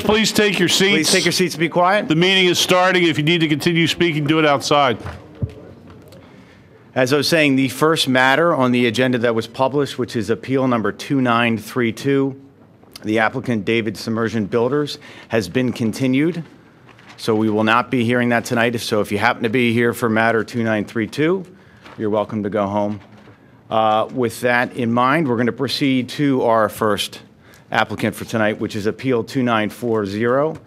Folks, please take your seats. Please take your seats and be quiet. The meeting is starting. If you need to continue speaking, do it outside. As I was saying, the first matter on the agenda that was published, which is appeal number 2932, the applicant David Submersion Builders, has been continued. So we will not be hearing that tonight. So if you happen to be here for matter 2932, you're welcome to go home. With that in mind, we're going to proceed to our first applicant for tonight, which is appeal 2940.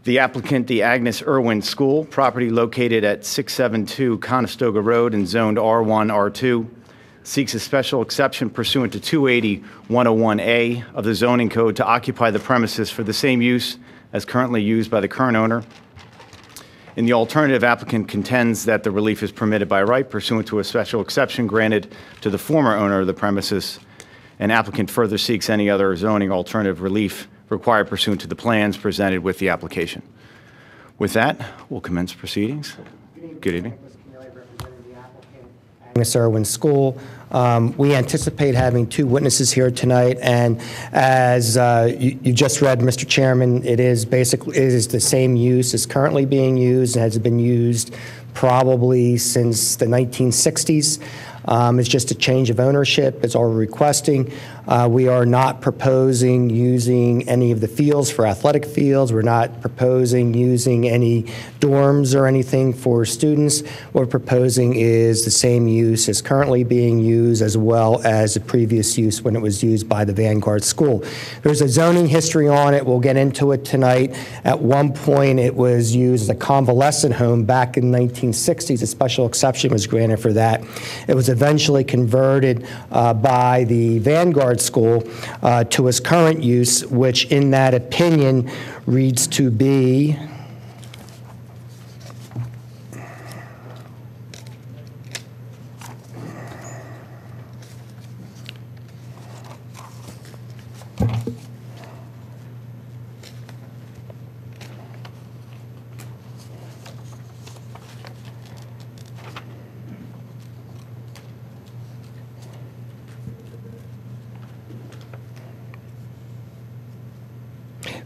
The applicant, the Agnes Irwin School, property located at 672 Conestoga Road and zoned R1, R2, seeks a special exception pursuant to 280-101A of the zoning code to occupy the premises for the same use as currently used by the current owner. In the alternative, applicant contends that the relief is permitted by right pursuant to a special exception granted to the former owner of the premises, and applicant further seeks any other zoning alternative relief required pursuant to the plans presented with the application. With that, we'll commence proceedings. Good evening. Agnes Irwin School. We anticipate having two witnesses here tonight, and as you just read, Mr. Chairman, it is the same use as currently being used and has been used probably since the 1960s. It's just a change of ownership. It's all we're requesting. We are not proposing using any of the fields for athletic fields. We're not proposing using any dorms or anything for students. What we're proposing is the same use as currently being used, as well as the previous use when it was used by the Vanguard School. There's a zoning history on it. We'll get into it tonight. At one point, it was used as a convalescent home back in the 1960s. A special exception was granted for that. It was eventually converted by the Vanguard School to its current use, which in that opinion reads to be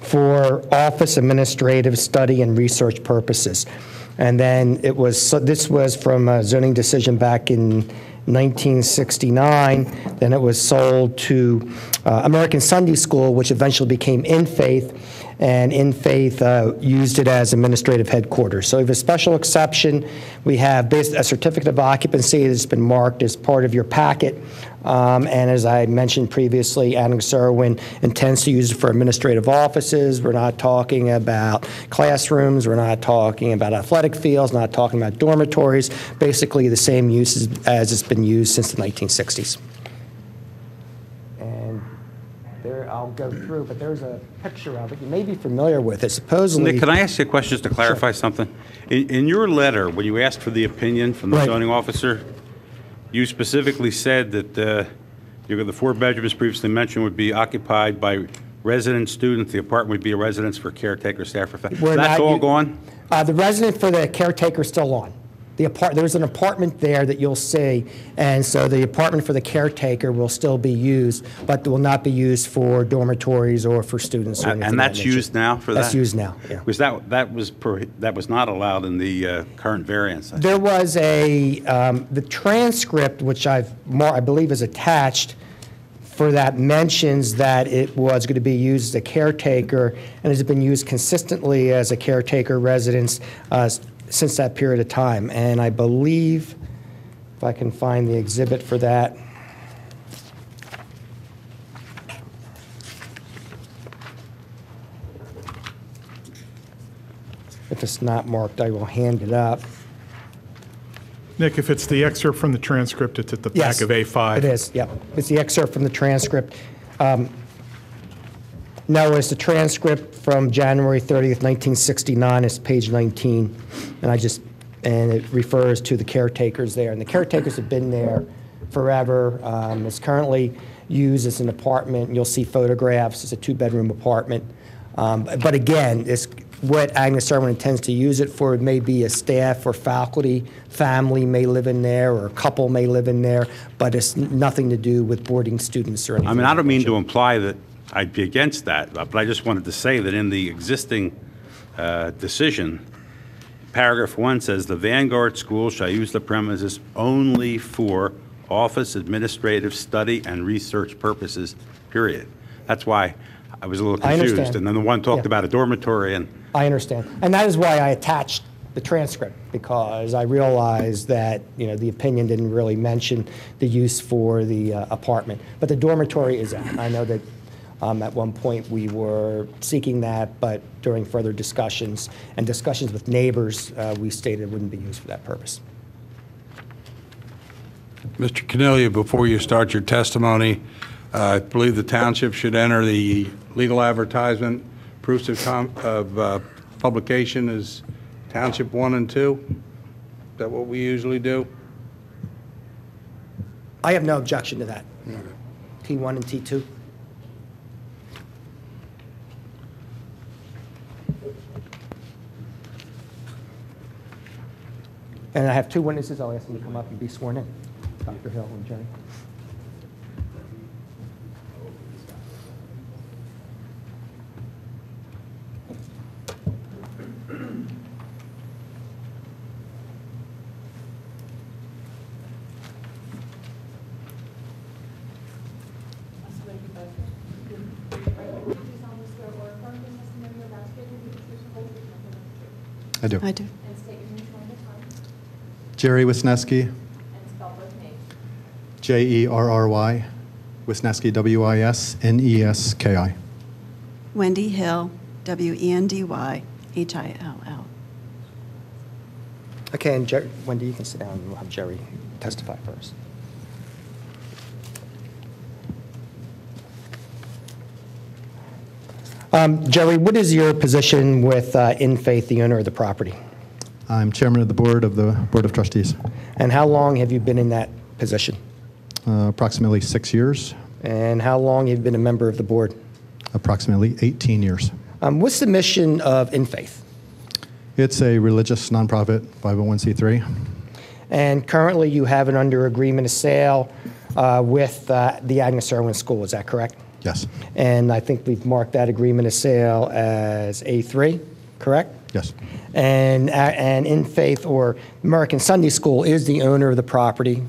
for office, administrative, study, and research purposes. And then it was, so this was from a zoning decision back in 1969. Then it was sold to American Sunday School, which eventually became In Faith, and In Faith used it as administrative headquarters. So we have a special exception. We have a certificate of occupancy that's been marked as part of your packet. And as I mentioned previously, Agnes Irwin intends to use it for administrative offices. We're not talking about classrooms. We're not talking about athletic fields, not talking about dormitories. Basically the same use as it's been used since the 1960s. And there, I'll go through, but there's a picture of it. You may be familiar with it. Supposedly... Nick, can I ask you a question just to clarify something? In your letter, when you asked for the opinion from the zoning officer, you specifically said that the 4 bedrooms previously mentioned would be occupied by resident students. The apartment would be a residence for caretaker staff. That's all gone? The resident for the caretaker is still on. There's an apartment there that you'll see, and so the apartment for the caretaker will still be used, but will not be used for dormitories or for students. Or and that's used now for that? That's used now, yeah. Because that was not allowed in the current variance. There was the transcript, which I believe is attached, for that mentions that it was going to be used as a caretaker and has been used consistently as a caretaker residence since that period of time. And I believe, if I can find the exhibit for that, if it's not marked, I will hand it up. Nick, if it's the excerpt from the transcript, it's at the back of A5. It is, yep. It's the excerpt from the transcript. No, it's the transcript from January 30th, 1969. It's page 19, and it refers to the caretakers there. And the caretakers have been there forever. It's currently used as an apartment. You'll see photographs. It's a 2-bedroom apartment. But again, it's what Agnes Irwin intends to use it for. It may be a staff or faculty, family may live in there, or a couple may live in there, but it's nothing to do with boarding students or anything. I mean, I don't mean to imply that I'd be against that. But I just wanted to say that in the existing decision, paragraph 1 says, "The Vanguard School shall use the premises only for office, administrative, study, and research purposes," period. That's why I was a little I confused. understand. And then the one talked Yeah. about a dormitory, and I understand. And that is why I attached the transcript, because I realized that, the opinion didn't really mention the use for the apartment. But the dormitory is out. I know that at one point we were seeking that, but during further discussions and discussions with neighbors, we stated it wouldn't be used for that purpose. Mr. Cornelia, before you start your testimony, I believe the township should enter the legal advertisement, proofs of publication as Township 1 and 2. Is that what we usually do? I have no objection to that. T1 and T2. And I have two witnesses. I'll ask them to come up and be sworn in, Dr. Hill and Jerry. I do. I do. And state your name one more time. Jerry Wisniewski, And spell both names. Jerry, Wisniewski, Wisneski. Wendy Hill, Wendyhill. Okay, and Wendy, you can sit down and we'll have Jerry testify first. Jerry, what is your position with In Faith, the owner of the property? I'm chairman of the Board of Trustees. And how long have you been in that position? Approximately 6 years, And how long have you been a member of the board? approximately 18 years. What's the mission of In Faith? It's a religious nonprofit 501c3. And currently you have it under agreement of sale with the Agnes Irwin School, is that correct? Yes. And I think we've marked that agreement of sale as A3, correct? Yes. And In Faith, or American Sunday School, is the owner of the property.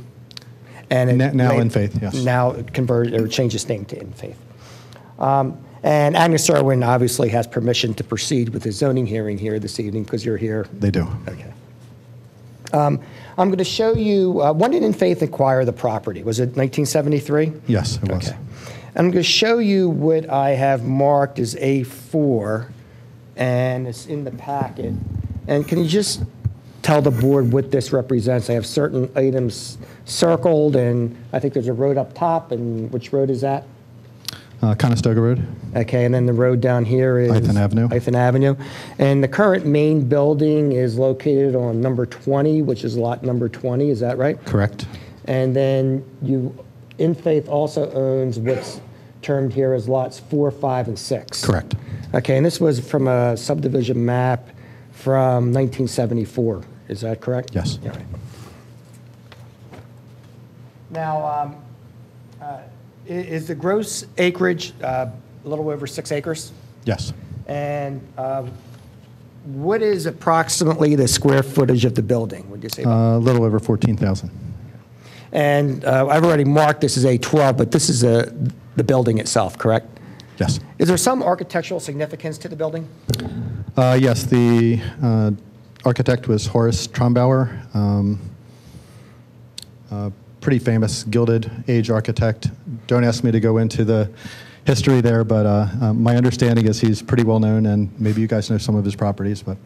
And it Now may- In Faith, yes. Now convert or change its name to In Faith. And Agnes Irwin obviously has permission to proceed with the zoning hearing here this evening because you're here. They do. Okay. I'm going to show you, when did In Faith acquire the property? Was it 1973? Yes, it was. Okay. I'm going to show you what I have marked as A4, and it's in the packet. And can you just tell the board what this represents? I have certain items circled, and I think there's a road up top, and which road is that? Conestoga Road. Okay, and then the road down here is? Ithan Avenue. Ithan Avenue. And the current main building is located on number 20, which is lot number 20, is that right? Correct. And then In Faith also owns what's termed here as lots 4, 5, and 6. Correct. Okay, and this was from a subdivision map from 1974, is that correct? Yes. Yeah. Now, is the gross acreage a little over 6 acres? Yes. And what is approximately the square footage of the building, would you say? A little over 14,000. And I've already marked this as A12, but this is the building itself, correct? Yes. Is there some architectural significance to the building? Yes, the architect was Horace Trombauer, pretty famous Gilded Age architect. Don't ask me to go into the history there, but my understanding is he's pretty well known, and maybe you guys know some of his properties, but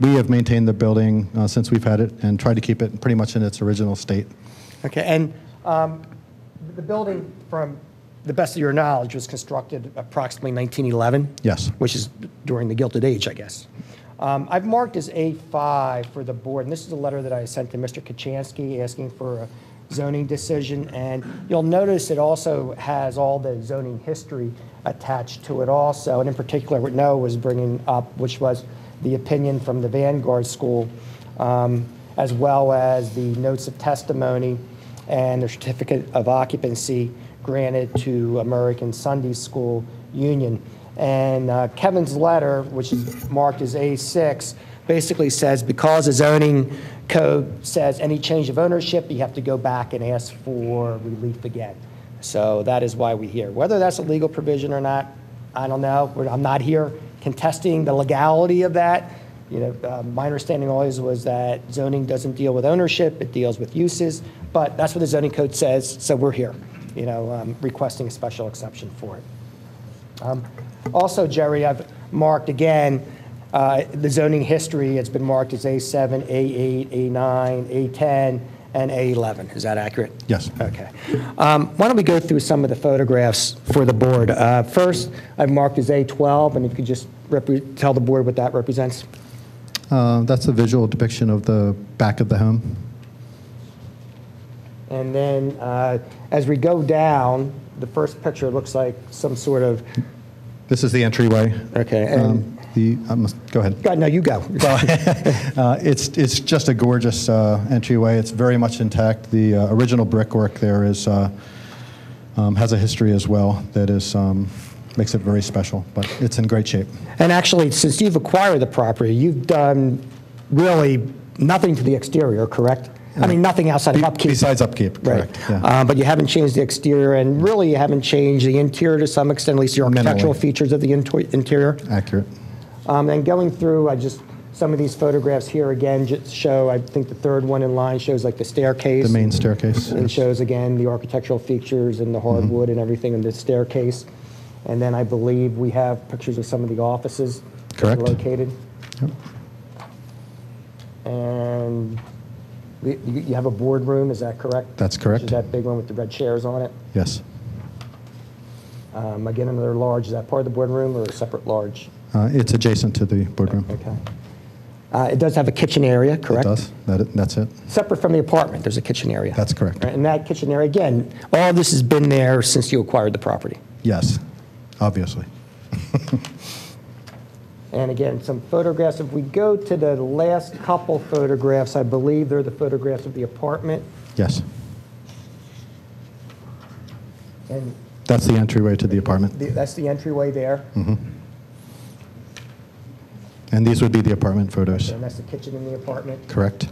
we have maintained the building since we've had it and tried to keep it pretty much in its original state. Okay, and the building, from the best of your knowledge, was constructed approximately 1911? Yes. Which is during the Gilded Age, I guess. I've marked as A5 for the board, and this is a letter that I sent to Mr. Kachansky asking for a zoning decision, and you'll notice it also has all the zoning history attached to it also, and in particular what Noah was bringing up, which was the opinion from the Vanguard School, as well as the notes of testimony and the certificate of occupancy granted to American Sunday School Union. And Kevin's letter, which is marked as A6, basically says because the zoning code says any change of ownership, you have to go back and ask for relief again. So that is why we're here. Whether that's a legal provision or not, I don't know. I'm not here contesting the legality of that. My understanding always was that zoning doesn't deal with ownership, it deals with uses, but that's what the zoning code says, so we're here, requesting a special exception for it. Also, Jerry, I've marked again, the zoning history, it's been marked as A7, A8, A9, A10, and A11. Is that accurate? Yes. Okay. Why don't we go through some of the photographs for the board? First, I've marked as A12, and if you could just tell the board what that represents. That's a visual depiction of the back of the home. And then as we go down, the first picture looks like some sort of... This is the entryway. Okay. And go ahead. God, no, you go. It's just a gorgeous entryway. It's very much intact. The original brickwork there has a history as well that makes it very special, but it's in great shape. And actually, since you've acquired the property, you've done really nothing to the exterior, correct? I mean, nothing outside of upkeep. Besides upkeep, correct. Right. Yeah. But you haven't changed the exterior, and really you haven't changed the interior to some extent, at least the architectural features of the interior. Accurate. And going through, some of these photographs here again just show, I think the third one in line shows like the staircase. The main staircase. And shows again the architectural features and the hardwood and everything in the staircase. And then I believe we have pictures of some of the offices Correct. located. Yep. And you have a boardroom, is that correct? That's correct. Which is that big one with the red chairs on it? Yes. Again, another large, is that part of the boardroom or a separate large? It's adjacent to the boardroom. Okay. It does have a kitchen area, correct? It does. That's it. Separate from the apartment, there's a kitchen area. That's correct. Right, and that kitchen area, again, all of this has been there since you acquired the property. Yes, obviously. And again, some photographs. If we go to the last couple photographs, I believe they're the photographs of the apartment. Yes. And That's the entryway to the apartment. that's the entryway there. Mm-hmm. And these would be the apartment photos. And that's the kitchen in the apartment. Correct.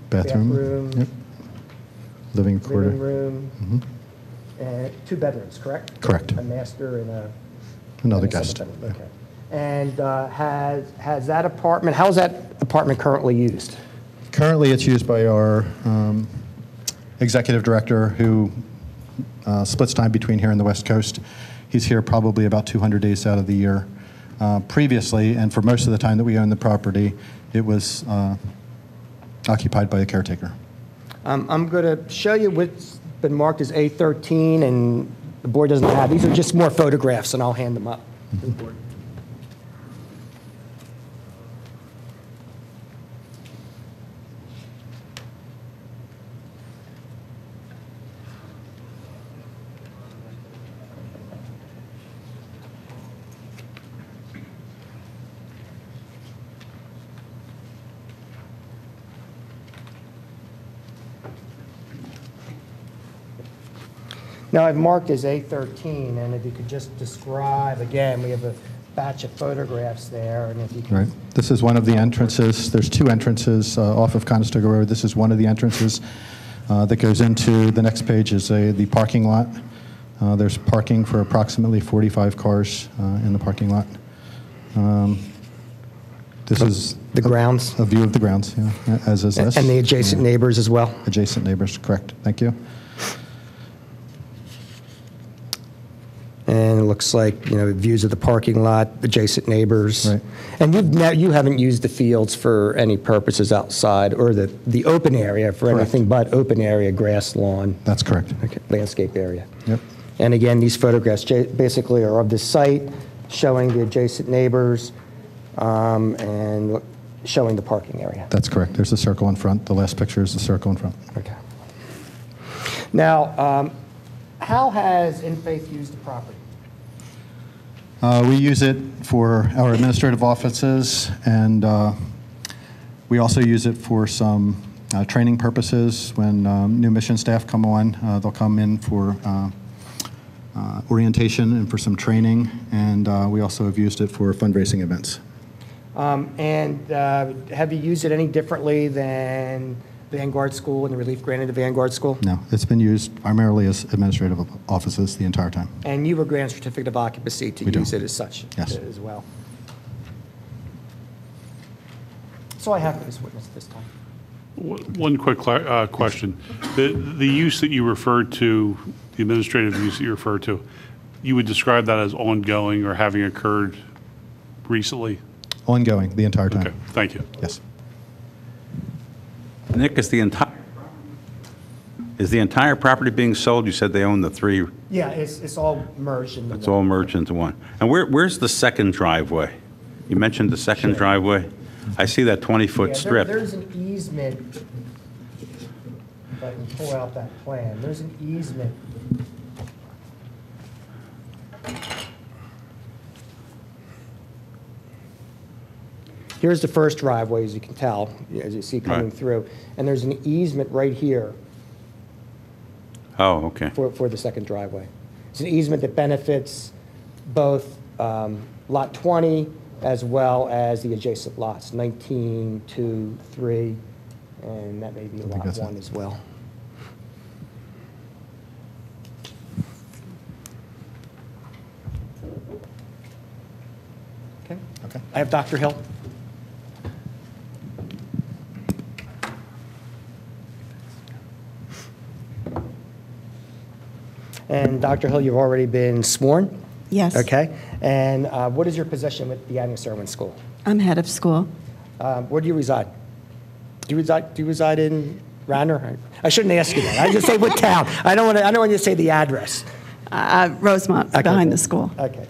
Bathroom. Yep. Living quarter. Living room. Mm-hmm. And 2 bedrooms, correct? Correct. A master and Another and a guest. second bedroom. Okay. And has that apartment, how is that apartment currently used? Currently, it's used by our executive director who splits time between here and the West Coast. He's here probably about 200 days out of the year. Previously, and for most of the time that we owned the property, it was occupied by a caretaker. I'm going to show you what's been marked as A13, and the board doesn't have. These are just more photographs, and I'll hand them up to the board. Now, I've marked as A13, and if you could just describe, again, we have a batch of photographs there, and if you could... Right. This is one of the entrances. There's 2 entrances off of Conestoga Road. This is one of the entrances that goes into the next page is the parking lot. There's parking for approximately 45 cars in the parking lot. This is the grounds. A view of the grounds, yeah, as is this. And the adjacent neighbors as well. Adjacent neighbors, correct. Thank you. And it looks like, views of the parking lot, adjacent neighbors. Right. And you haven't used the fields for any purposes outside, or the open area for Correct. anything but open area, grass, lawn. That's correct. Okay, landscape area. Yep. And again, these photographs basically are of the site, showing the adjacent neighbors, and showing the parking area. That's correct. There's a circle in front. The last picture is the circle in front. Okay. Now, how has In Faith used the property? We use it for our administrative offices, and we also use it for some training purposes. When new mission staff come on, they'll come in for orientation and for some training, and we also have used it for fundraising events. Have you used it any differently than Vanguard School and the relief granted to Vanguard School? No, it's been used primarily as administrative offices the entire time. And you were granted certificate of occupancy to use it as such Yes. as well. So I have for this witness this time. One quick question. The use that you referred to, the administrative use that you referred to, you would describe that as ongoing or having occurred recently? Ongoing the entire time. Okay, thank you. Yes. Nick, is the entire property being sold? You said they own the three. Yeah, it's all merged into It's one. all merged into one. And where's the second driveway? You mentioned the second driveway. I see that 20-foot Yeah, strip. there's an easement, if I can pull out that plan, there's an easement. Here's the first driveway, as you can tell, as you see coming Right. through. And there's an easement right here Oh, okay. for the second driveway. It's an easement that benefits both Lot 20 as well as the adjacent lots, 19, 2, 3, and that may be Lot that's 1 it. as well. Okay. Okay. I have Dr. Hill. And Dr. Hill, you've already been sworn? Yes. Okay. And what is your position with the Agnes Irwin School? I'm head of school. Where do you reside? Do you reside in Radnor? I shouldn't ask you that. I just say what town. I don't want you to say the address. Rosemont, Okay. behind the school, Okay,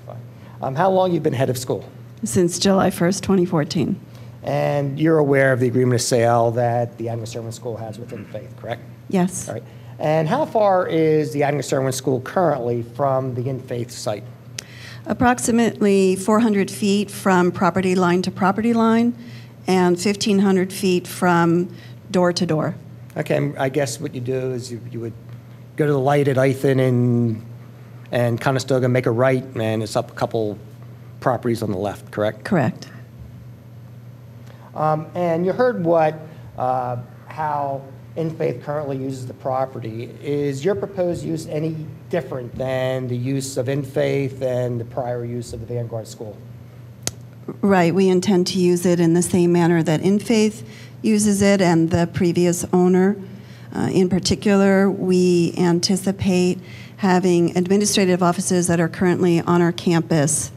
fine. How long you've been head of school? since July 1st, 2014. And you're aware of the agreement of sale that the Agnes Irwin School has within Faith, correct? Yes. All right. And how far is the Agnes Irwin School currently from the In Faith site? Approximately 400 feet from property line to property line, and 1,500 feet from door to door. Okay, and I guess what you do is you would go to the light at Ithan and Conestoga, make a right, and it's up a couple properties on the left, correct? Correct. And you heard how In Faith currently uses the property. Is your proposed use any different than the use of In Faith and the prior use of the Vanguard School? Right. We intend to use it in the same manner that In Faith uses it and the previous owner. In particular, we anticipate having administrative offices that are currently on our campus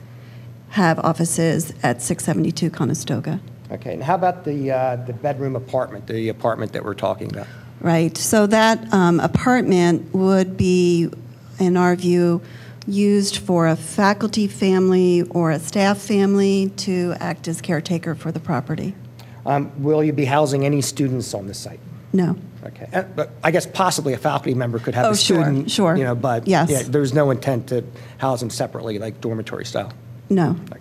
have offices at 672 Conestoga. Okay, and how about the bedroom apartment, the apartment that we're talking about? Right. So that apartment would be, in our view, used for a faculty family or a staff family to act as caretaker for the property. Will you be housing any students on the site? No. Okay, but I guess possibly a faculty member could have Oh, a sure, student. sure. You know, but Yes. yeah, there's no intent to house them separately, like dormitory style. No. Okay.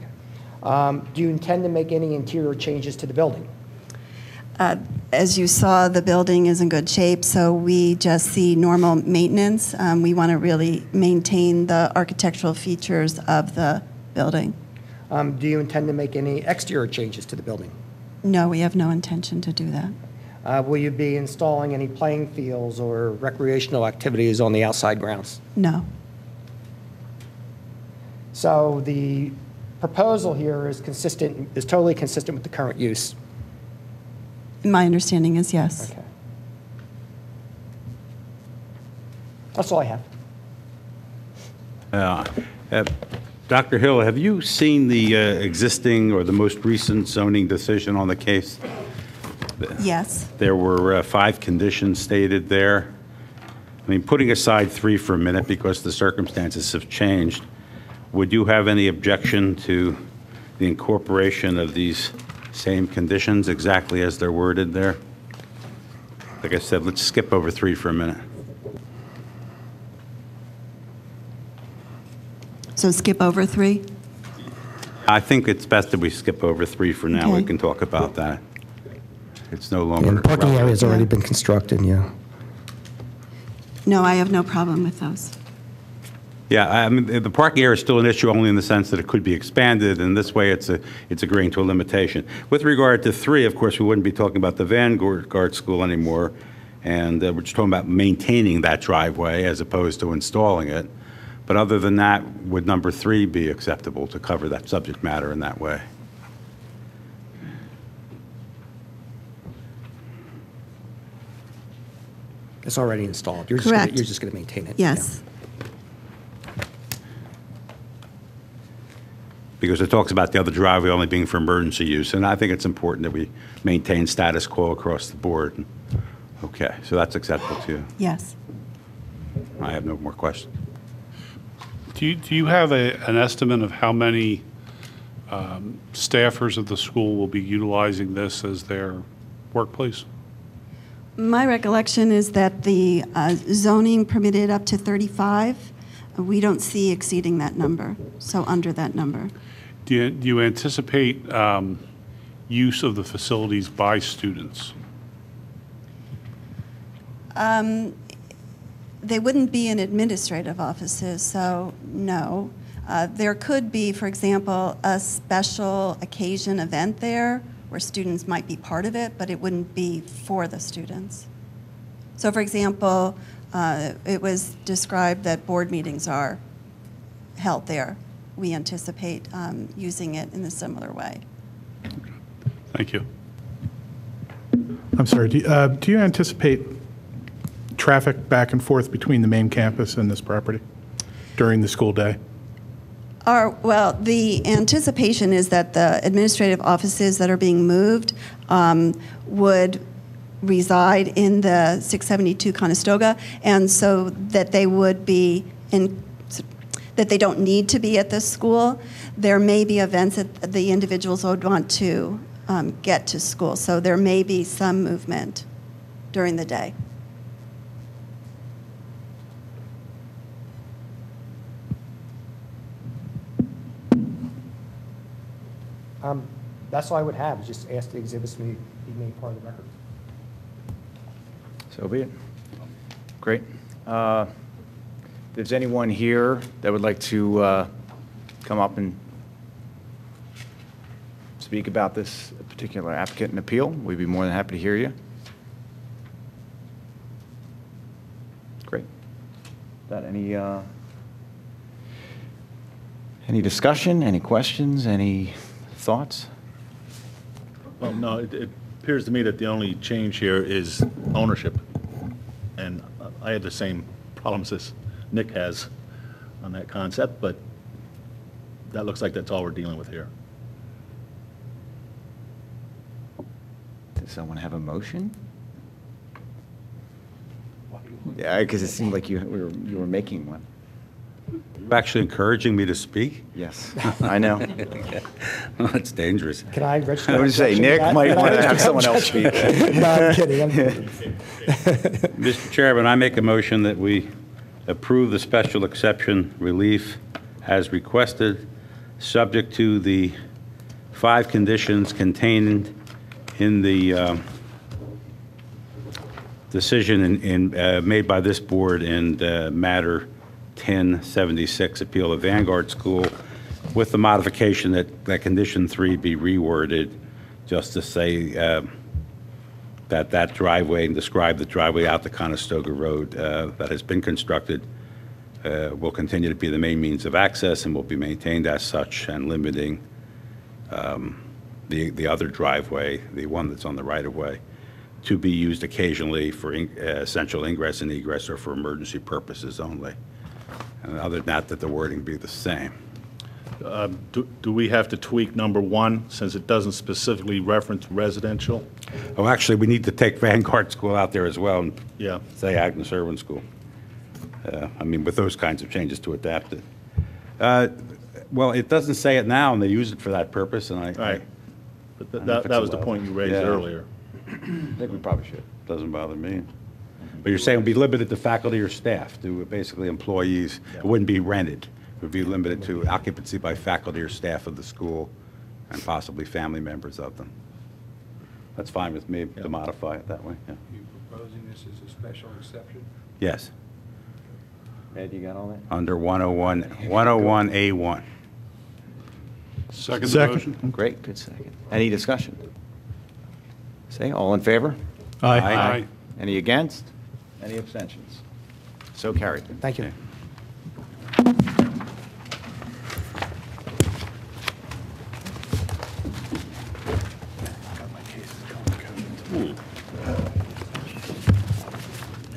Do you intend to make any interior changes to the building? As you saw, the building is in good shape, so we just see normal maintenance. We want to really maintain the architectural features of the building. Do you intend to make any exterior changes to the building? No, we have no intention to do that. Will you be installing any playing fields or recreational activities on the outside grounds? No. So the proposal here is totally consistent with the current use. My understanding is yes. Okay. That's all I have. Dr. Hill, have you seen the existing or the most recent zoning decision on the case? Yes. There were 5 conditions stated there. I mean, putting aside 3 for a minute because the circumstances have changed, would you have any objection to the incorporation of these same conditions exactly as they're worded there? Like I said, let's skip over 3 for a minute. So skip over 3? I think it's best that we skip over 3 for now. We Okay. can talk about that. It's no longer And the parking relevant. area's already been constructed, yeah. No, I have no problem with those. Yeah, I mean, the parking area is still an issue only in the sense that it could be expanded, and this way it's agreeing to a limitation. With regard to 3, of course, we wouldn't be talking about the Vanguard School anymore, and we're just talking about maintaining that driveway as opposed to installing it. But other than that, would number 3 be acceptable to cover that subject matter in that way? It's already installed. You're Correct. You're just going to maintain it. Yes. Because it talks about the other driveway only being for emergency use, and I think it's important that we maintain status quo across the board. Okay, so that's acceptable to you. Yes. I have no more questions. Do you have an estimate of how many staffers of the school will be utilizing this as their workplace? My recollection is that the zoning permitted up to 35. We don't see exceeding that number, so under that number. Do you anticipate use of the facilities by students? They wouldn't be in administrative offices, so no. There could be, for example, a special occasion event there where students might be part of it, but it wouldn't be for the students. So, for example, it was described that board meetings are held there. We anticipate using it in a similar way. Thank you. I'm sorry, do you anticipate traffic back and forth between the main campus and this property during the school day? Well, the anticipation is that the administrative offices that are being moved would reside in the 672 Conestoga, and so that they would be that they don't need to be at this school. There may be events that the individuals would want to get to school, so there may be some movement during the day. That's all I would have, is just ask the exhibits to be made part of the record. So be it. Great. If there's anyone here that would like to come up and speak about this particular applicant and appeal, we'd be more than happy to hear you. Great. That any discussion, any questions, any thoughts? Well, no, it appears to me that the only change here is ownership. And I have the same problems as Nick has on that concept, but that looks like that's all we're dealing with here. Does someone have a motion? Yeah, because it seemed like you were making one. You're actually encouraging me to speak? Yes, I know. Well, that's dangerous. Can I register? I would say Nick might want to have someone else speak. No, I'm kidding. Mr. Chairman, I make a motion that we approve the special exception relief as requested, subject to the 5 conditions contained in the decision made by this board in matter 1076, appeal of Vanguard School, with the modification that condition 3 be reworded just to say that driveway and describe the driveway out to Conestoga Road that has been constructed will continue to be the main means of access and will be maintained as such, and limiting the other driveway, the one that's on the right-of-way, to be used occasionally for essential ingress and egress or for emergency purposes only. And other than that the wording be the same. Do we have to tweak number 1 since it doesn't specifically reference residential? Oh, actually, we need to take Vanguard School out there as well and Yeah. say Agnes Irwin School. I mean, with those kinds of changes to adapt it. Well, it doesn't say it now, and they use it for that purpose, and All right. But I don't know if that it's was the allowed. point you raised Yeah. earlier. I think we probably should. doesn't bother me. But you're saying it would be limited to faculty or staff, to basically employees. It wouldn't be rented. It would be limited to occupancy by faculty or staff of the school and possibly family members of them. That's fine with me to modify it that way. Yeah. Are you proposing this as a special exception? Yes. Ed, you got all that? under 101, 101A1. Second the Second. motion? Great, good second. Any discussion? Say, all in favor? Aye. Any against? Any abstentions? So carried. Thank you.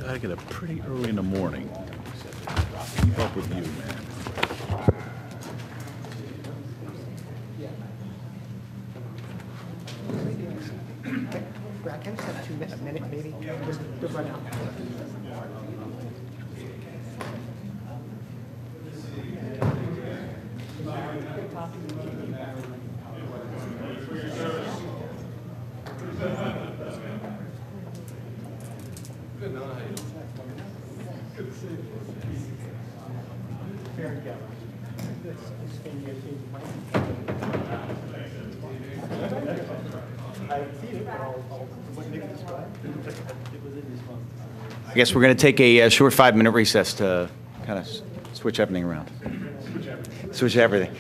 I get up pretty early in the morning. Keep up with you, man. Brad, can I just have a minute, maybe? Just run out. I guess we're going to take a short 5-minute recess to kind of switch everything around. Switch everything.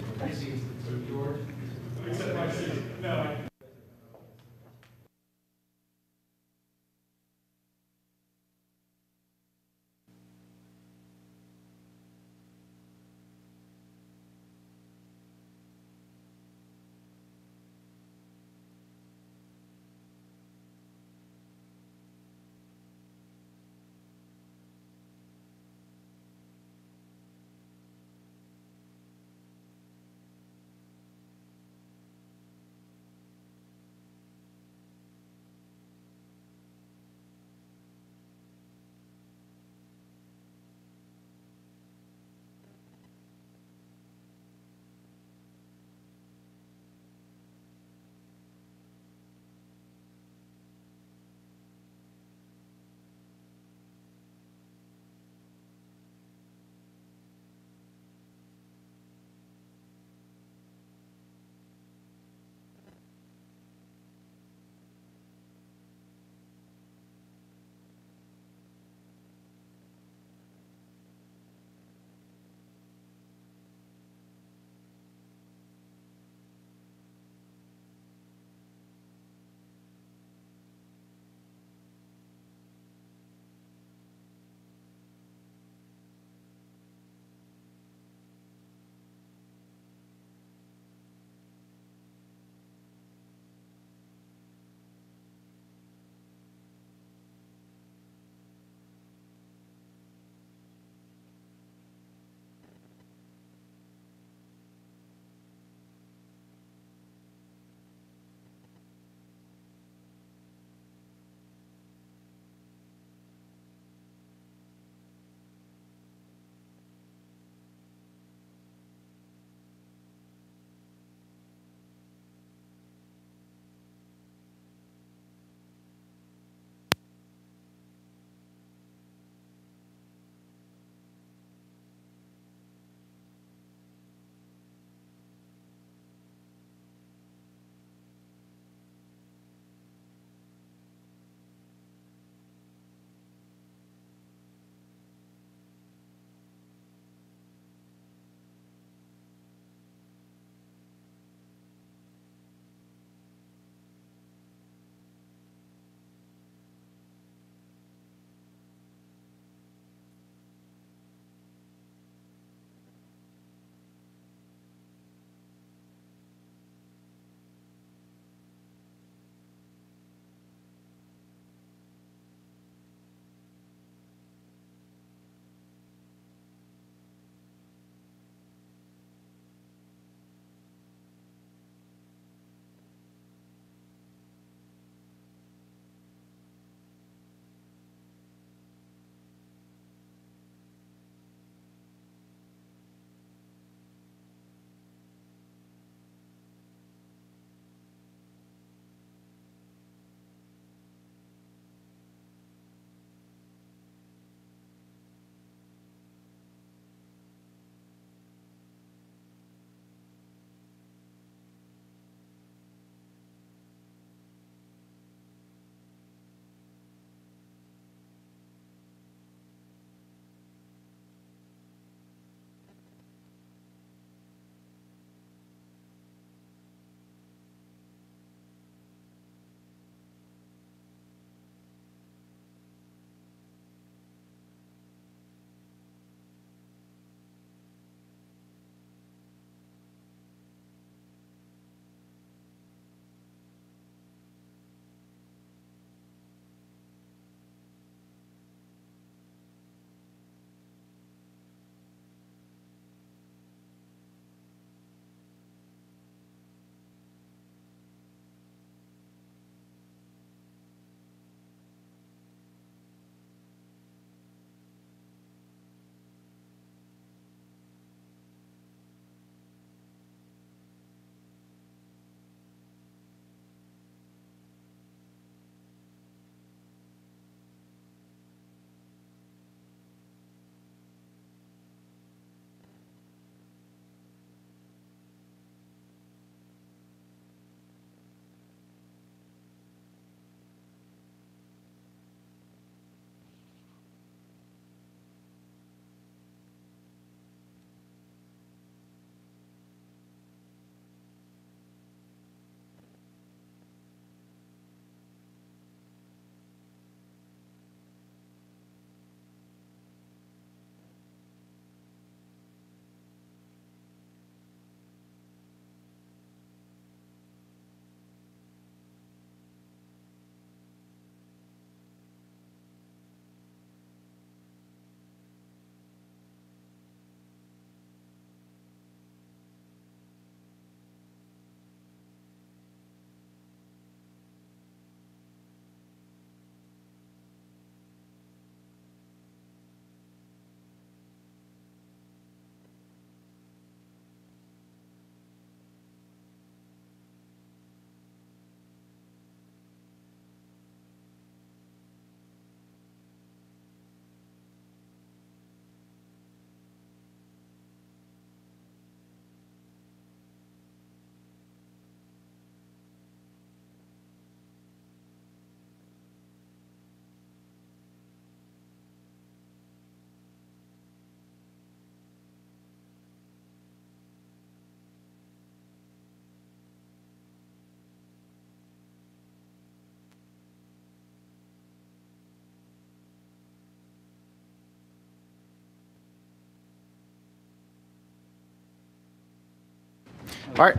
All right.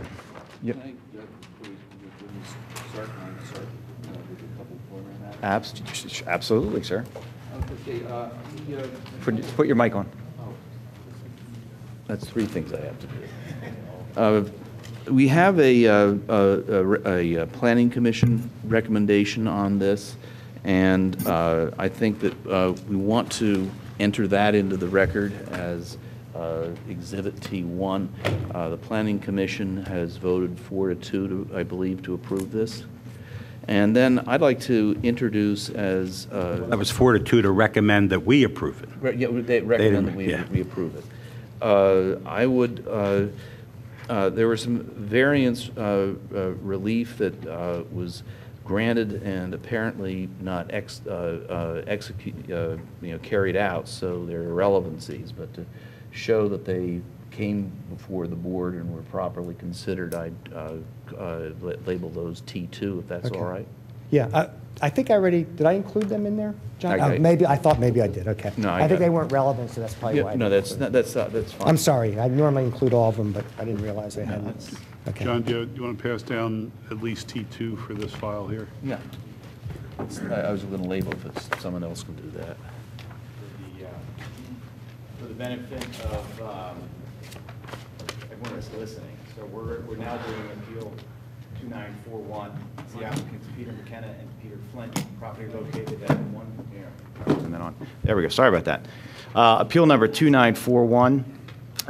Absolutely, sir. Put your mic on. That's three things I have to do. We have a planning commission recommendation on this, and I think that we want to enter that into the record as Exhibit T1. The planning commission has voted 4-2, I believe, to approve this. And then I'd like to introduce as... That was 4-2 to recommend that we approve it. Yeah, they recommend that we approve it. I would, there was some variance relief that was granted and apparently not carried out, so there are irrelevancies. But to show that they came before the board and were properly considered, I'd label those T2, if that's all right. Yeah, I think I already, did I include them in there, John? Okay. I thought maybe I did, okay. No, I think they weren't relevant, so that's probably why. No, that's fine. I'm sorry, I normally include all of them, but I didn't realize I hadn't. Okay. John, do you want to pass down at least T2 for this file here? Yeah. I was going to label if someone else can do that. For the benefit of everyone that's listening, so we're now doing appeal 2941. It's the applicants Peter McKenna and Peter Flint, property located at turn that on. There we go. Sorry about that. Appeal number 2941.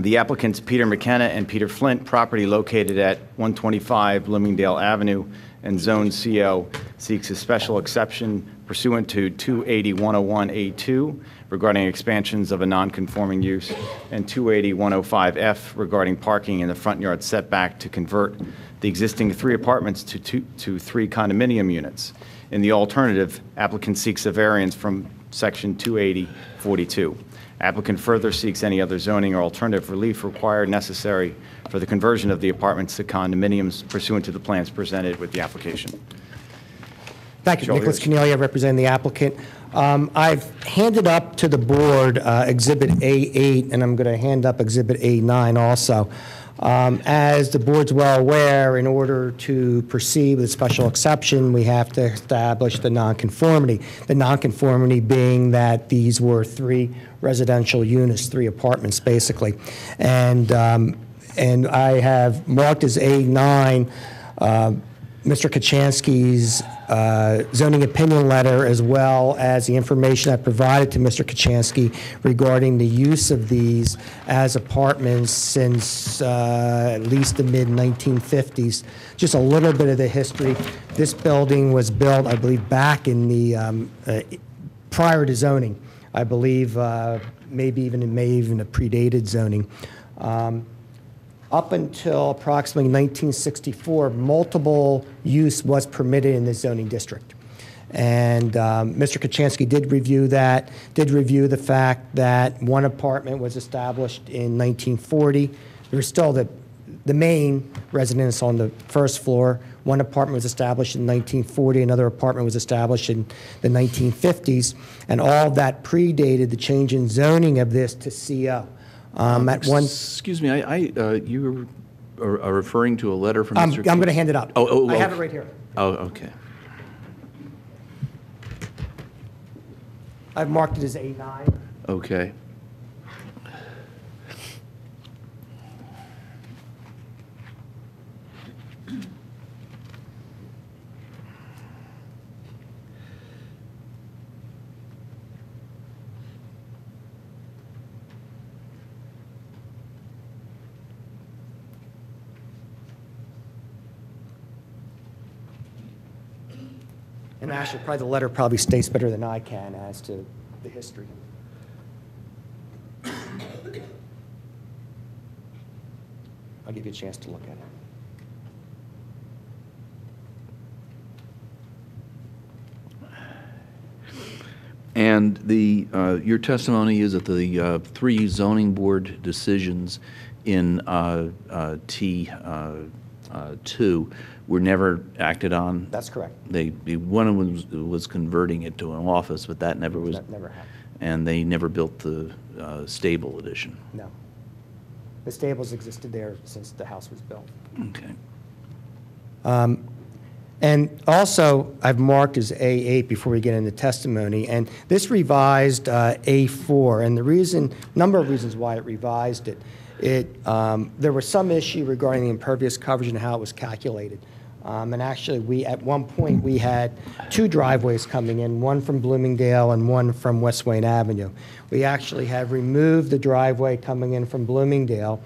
The applicants Peter McKenna and Peter Flint, property located at 125 Bloomingdale Avenue and Zone CO, seeks a special exception pursuant to 280-101A2 regarding expansions of a non-conforming use and 280-105F regarding parking in the front yard setback to convert the existing 3 apartments to 3 condominium units. In the alternative, applicant seeks a variance from Section 280-42. Applicant further seeks any other zoning or alternative relief required necessary for the conversion of the apartments to condominiums pursuant to the plans presented with the application. Thank you. Nicholas Cornelia, representing the applicant. I've handed up to the board Exhibit A8, and I'm going to hand up Exhibit A9 also. As the board's well aware, in order to proceed with a special exception, we have to establish the nonconformity. The nonconformity being that these were 3 residential units, 3 apartments, basically. And I have marked as A9 Mr. Kachansky's zoning opinion letter, as well as the information I provided to Mr. Kachansky regarding the use of these as apartments since at least the mid-1950s. Just a little bit of the history. This building was built, I believe, back in the prior to zoning. I believe maybe even a predated zoning. Up until approximately 1964, multiple use was permitted in the zoning district. And Mr. Kachansky did review that, did review the fact that 1 apartment was established in 1940. There was still the main residence on the first floor. 1 apartment was established in 1940, another apartment was established in the 1950s, and all of that predated the change in zoning of this to CO. Excuse me, you are referring to a letter from Mr. I'm going to hand it up. Oh, I have it right here. Oh, okay. I've marked it as A9. Okay. And actually, probably the letter probably states better than I can as to the history. I'll give you a chance to look at it. And your testimony is that the 3 zoning board decisions in T2 were never acted on? That's correct. One of them was converting it to an office, but that never was. That never happened. And they never built the stable edition. No. The stables existed there since the house was built. Okay. And also, I've marked as A8 before we get into testimony, and this revised A4, and the number of reasons why it revised it. There was some issue regarding the impervious coverage and how it was calculated. And actually, at one point, we had two driveways coming in, one from Bloomingdale and one from West Wayne Avenue. We actually have removed the driveway coming in from Bloomingdale.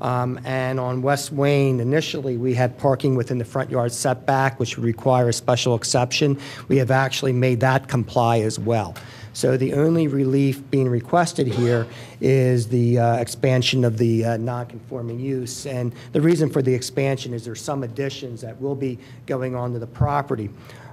And on West Wayne, initially, we had parking within the front yard setback, which would require a special exception. We have actually made that comply as well. So the only relief being requested here is the expansion of the non-conforming use. And the reason for the expansion is there's some additions that will be going on to the property.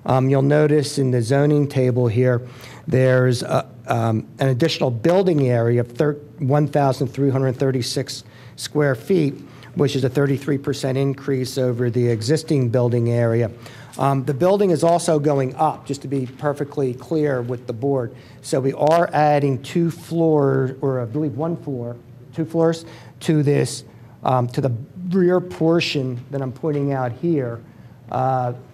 You'll notice in the zoning table here, there's an additional building area of 1,336 square feet, which is a 33% increase over the existing building area. The building is also going up, just to be perfectly clear with the board. So we are adding 2 floors, or I believe 1 floor, 2 floors to this, to the rear portion that I'm pointing out here.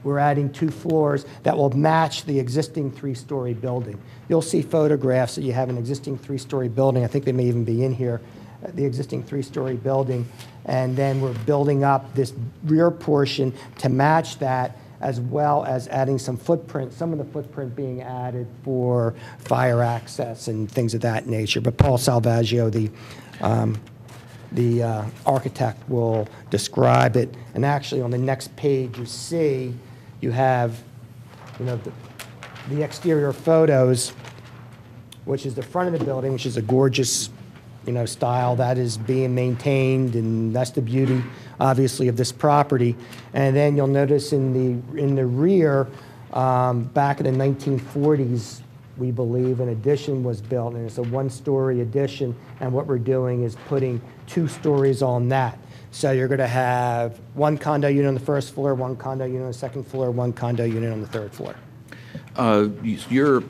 We're adding 2 floors that will match the existing 3-story building. You'll see photographs that you have an existing 3-story building. I think they may even be in here, the existing 3-story building. And then we're building up this rear portion to match that, as well as adding some footprint, some of the footprint being added for fire access and things of that nature. But Paul Salvaggio, the architect, will describe it. And actually, on the next page, you see you have, the exterior photos, which is the front of the building, which is a gorgeous, style that is being maintained, and that's the beauty, obviously, of this property. And then you'll notice in the rear, back in the 1940s, we believe an addition was built, and it's a 1-story addition. And what we're doing is putting 2 stories on that. So you're going to have 1 condo unit on the 1st floor, 1 condo unit on the 2nd floor, 1 condo unit on the 3rd floor. You're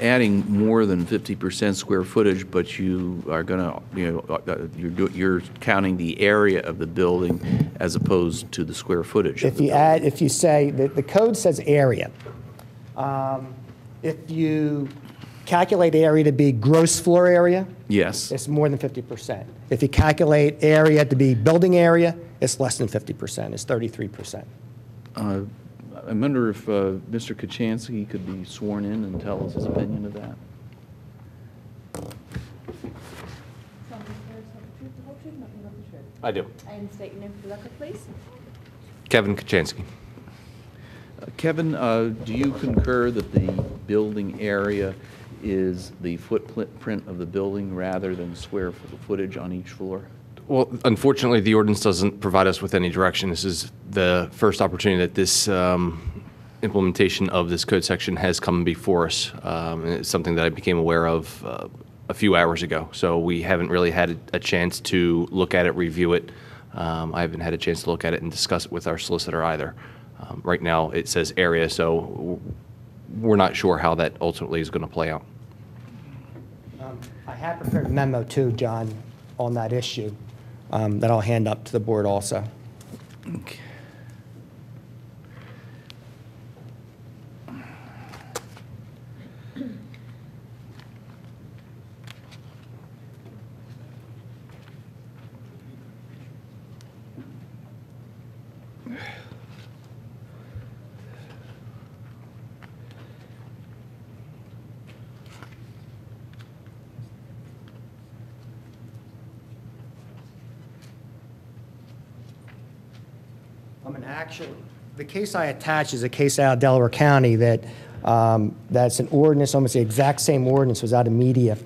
adding more than 50% square footage, but you are going to, you're counting the area of the building as opposed to the square footage. If you say that the code says area, if you calculate area to be gross floor area, yes, it's more than 50%. If you calculate area to be building area, it's less than 50%. It's 33%. I wonder if Mr. Kachansky could be sworn in and tell us his opinion of that. I do. And state your name for the record, please. Kevin Kachansky. Kevin, do you concur that the building area is the footprint of the building rather than square footage on each floor? Well, unfortunately, the ordinance doesn't provide us with any direction. This is the first opportunity that this implementation of this code section has come before us. And it's something that I became aware of a few hours ago. So we haven't really had a chance to look at it, review it. I haven't had a chance to look at it and discuss it with our solicitor either. Right now, it says area, so we're not sure how that ultimately is going to play out. I have prepared a memo too, John, on that issue. That I'll hand up to the board also. Okay. The case I attached is a case out of Delaware County that's an ordinance, almost the exact same ordinance, was out of media.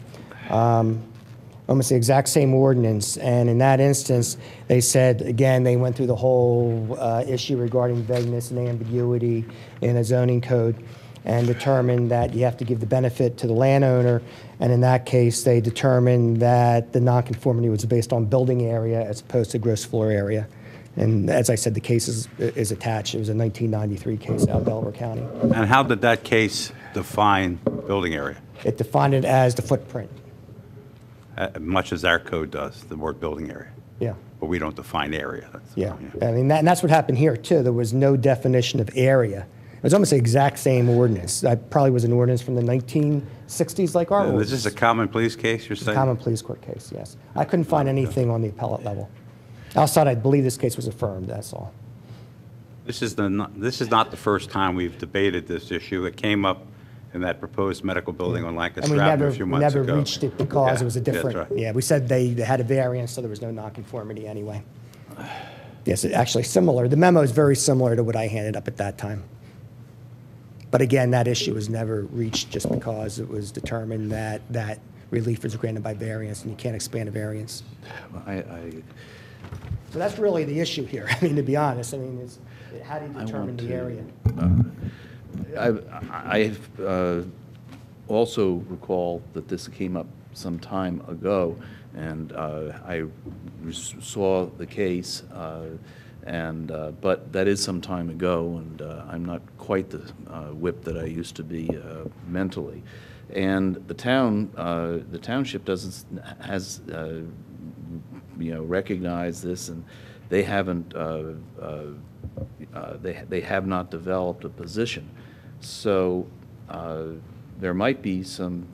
Almost the exact same ordinance. And in that instance, they said, again, they went through the whole issue regarding vagueness and ambiguity in a zoning code and determined that you have to give the benefit to the landowner. And in that case, they determined that the nonconformity was based on building area as opposed to gross floor area. And as I said, the case is attached. It was a 1993 case out of Delaware County. And how did that case define building area? It defined it as the footprint. Much as our code does, the word building area. Yeah. But we don't define area. Yeah, I mean, and that's what happened here, too. There was no definition of area. It was almost the exact same ordinance. That probably was an ordinance from the 1960s, like our And ordinance. is this a common pleas case, you're saying? Common pleas court case, yes. I couldn't find anything on the appellate level. Outside, I believe this case was affirmed, that's all. This is not the first time we've debated this issue. It came up in that proposed medical building on And Lancaster we Avenue a few months ago. never reached it because Yeah, it was a that's different, right. yeah, we said they had a variance, so there was no nonconformity anyway. Yes, it actually similar. The memo is very similar to what I handed up at that time. But again, that issue was never reached just because it was determined that that relief was granted by variance, and you can't expand a variance. So that's really the issue here. I mean, to be honest, I mean, is how do you determine the area? I also recall that this came up some time ago, and I saw the case, but that is some time ago, and I'm not quite the whip that I used to be mentally. And the township has recognized this, and they haven't they have not developed a position. So there might be some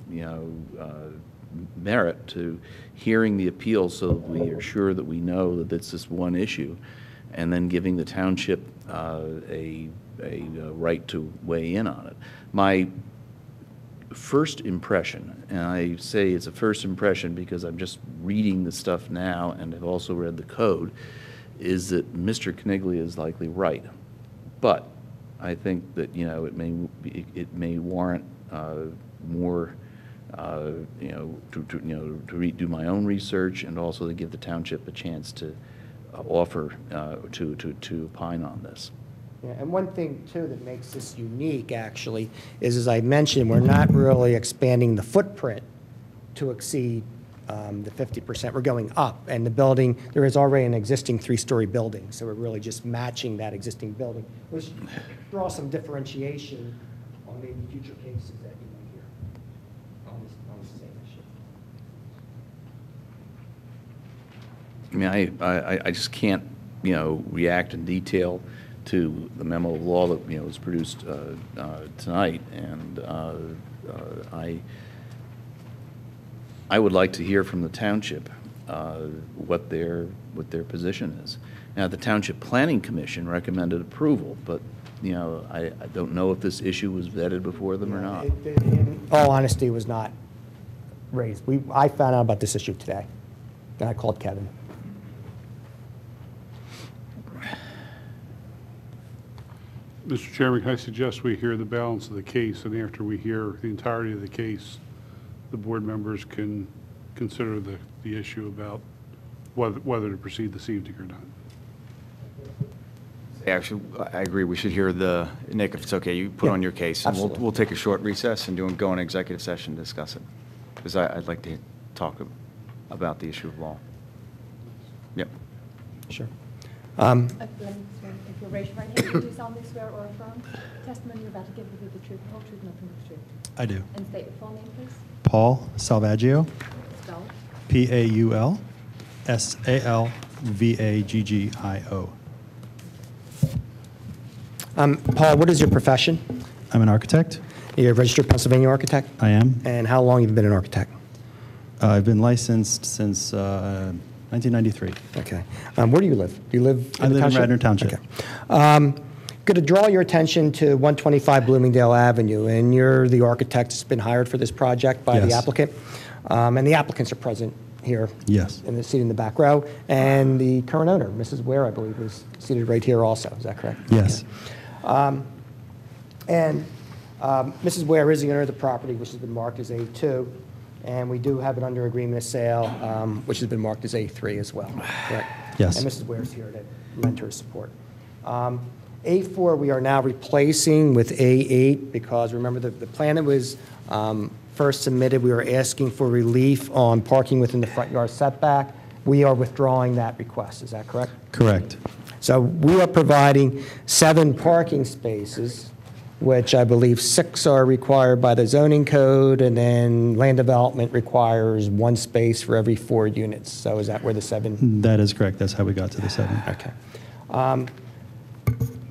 merit to hearing the appeal, so that we are sure that we know that it's just one issue, and then giving the township a right to weigh in on it. My first impression, and I say it's a first impression because I'm just reading the stuff now and have also read the code, is that Mr. Kniglia is likely right. But I think that it may warrant more to do my own research, and also to give the township a chance to offer to opine on this. Yeah, and one thing, too, that makes this unique, actually, is, as I mentioned, we're not really expanding the footprint to exceed the 50%. We're going up, and the building, there is already an existing three-story building, so we're really just matching that existing building, which draws some differentiation on maybe future cases that you might hear on the same issue. I mean, I just can't, react in detail to the memo of law that, was produced tonight, and I would like to hear from the township what their position is. Now, the Township Planning Commission recommended approval, but, I don't know if this issue was vetted before them or not. In all honesty, it was not raised. I found out about this issue today, and I called Kevin. Mr. Chairman, can I suggest we hear the balance of the case, and after we hear the entirety of the case, the board members can consider the issue about whether to proceed this evening or not. Actually, I agree. We should hear Nick, if it's okay, you put on your case, and we'll take a short recess and go in executive session to discuss it, because I'd like to talk about the issue of law. Yep. Sure. Let me swear. If you'll raise your right hand, do you solemnly swear or affirm testimony you're about to give will be the truth, the whole truth, nothing but the truth? I do. And state your full name, please. Paul Salvaggio, Spell it. Paul-Salvaggio. Paul, what is your profession? I'm an architect. You're a registered Pennsylvania architect? I am. And how long have you been an architect? I've been licensed since 1993. Okay. Where do you live? Do you live in I the live in township? Radnor Township. Okay. Going to draw your attention to 125 Bloomingdale Avenue, and you're the architect that's been hired for this project by the Yes. applicant. And the applicants are present here. Yes. In the seat in the back row. And the current owner, Mrs. Ware, I believe, is seated right here also. Is that correct? Yes. Mrs. Ware is the owner of the property, which has been marked as A2, and we do have it under agreement of sale, which has been marked as A3 as well, correct? Yes. And Mrs. Ware's here to lend her support. A4 we are now replacing with A8 because, remember, the plan that was first submitted, we were asking for relief on parking within the front yard setback. We are withdrawing that request, is that correct? Correct. So we are providing 7 parking spaces which I believe 6 are required by the zoning code, and then land development requires 1 space for every 4 units. So is that where the 7? That is correct. That's how we got to the 7. Okay.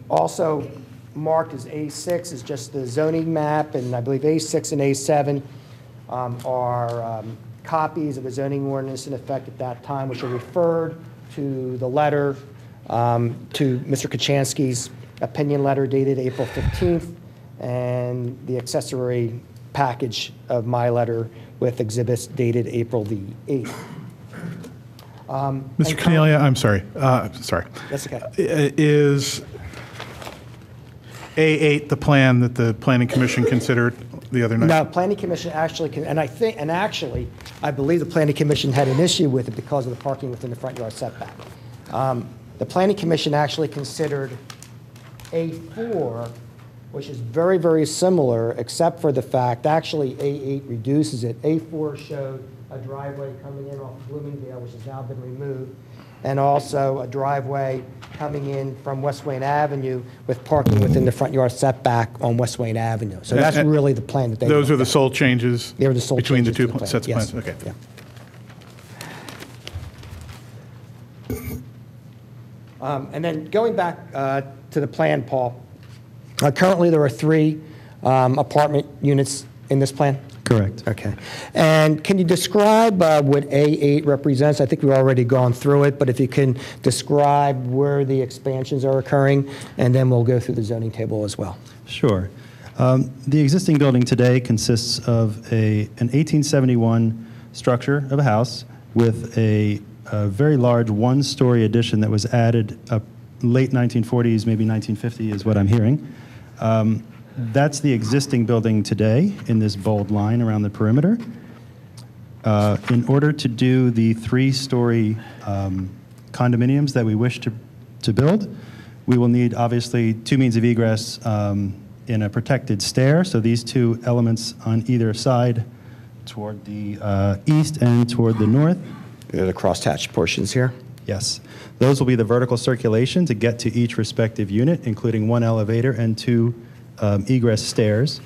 Also marked as A6 is just the zoning map, and I believe A6 and A7 are copies of the zoning ordinance in effect at that time, which are referred to the letter, to Mr. Kachansky's opinion letter dated April 15th, and the accessory package of my letter with exhibits dated April the 8th. Mr. Cornelia, I'm sorry. Sorry. That's okay. Is A8 the plan that the Planning Commission considered the other night? No, Planning Commission actually, actually, I believe the Planning Commission had an issue with it because of the parking within the front yard setback. The Planning Commission actually considered A4, which is very, very similar, except for the fact, actually, A8 reduces it. A4 showed a driveway coming in off Bloomingdale, which has now been removed, and also a driveway coming in from West Wayne Avenue with parking within the front yard setback on West Wayne Avenue. So that's really the plan that they Those are looked the at. sole changes They were the sole between the changes two to the plan, sets of yes. plans? Okay. Yeah. And then going back to the plan, Paul, currently there are 3 apartment units in this plan? Correct. Okay. And can you describe what A8 represents? I think we've already gone through it, but if you can describe where the expansions are occurring, and then we'll go through the zoning table as well. Sure. The existing building today consists of an 1871 structure of a house with a very large 1-story addition that was added late 1940s, maybe 1950 is what I'm hearing. That's the existing building today in this bold line around the perimeter. In order to do the 3-story condominiums that we wish to build, we will need obviously 2 means of egress in a protected stair. So these 2 elements on either side toward the east and toward the north. The crosshatched portions here. Yes. Those will be the vertical circulation to get to each respective unit, including 1 elevator and 2 egress stairs.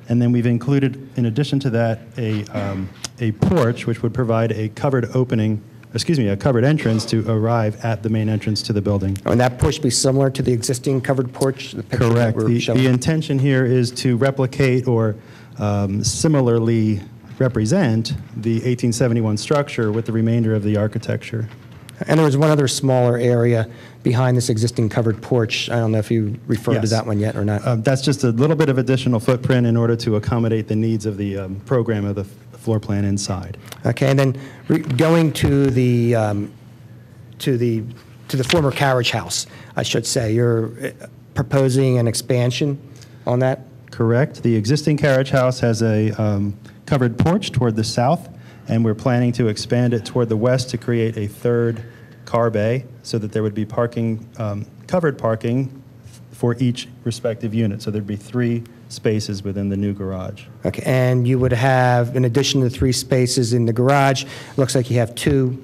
And then we've included, in addition to that, a porch, which would provide a covered entrance to arrive at the main entrance to the building. And that porch be similar to the existing covered porch? The picture that Correct. we're showing? The intention here is to replicate or similarly represent the 1871 structure with the remainder of the architecture. And there was one other smaller area behind this existing covered porch. I don't know if you referred to that one yet or not. That's just a little bit of additional footprint in order to accommodate the needs of the program of the floor plan inside. Okay, and then going to the former carriage house, I should say, you're proposing an expansion on that? Correct. The existing carriage house has a covered porch toward the south, and we're planning to expand it toward the west to create a 3rd car bay so that there would be parking, covered parking for each respective unit. So there'd be 3 spaces within the new garage. Okay, and you would have, in addition to the 3 spaces in the garage, looks like you have 2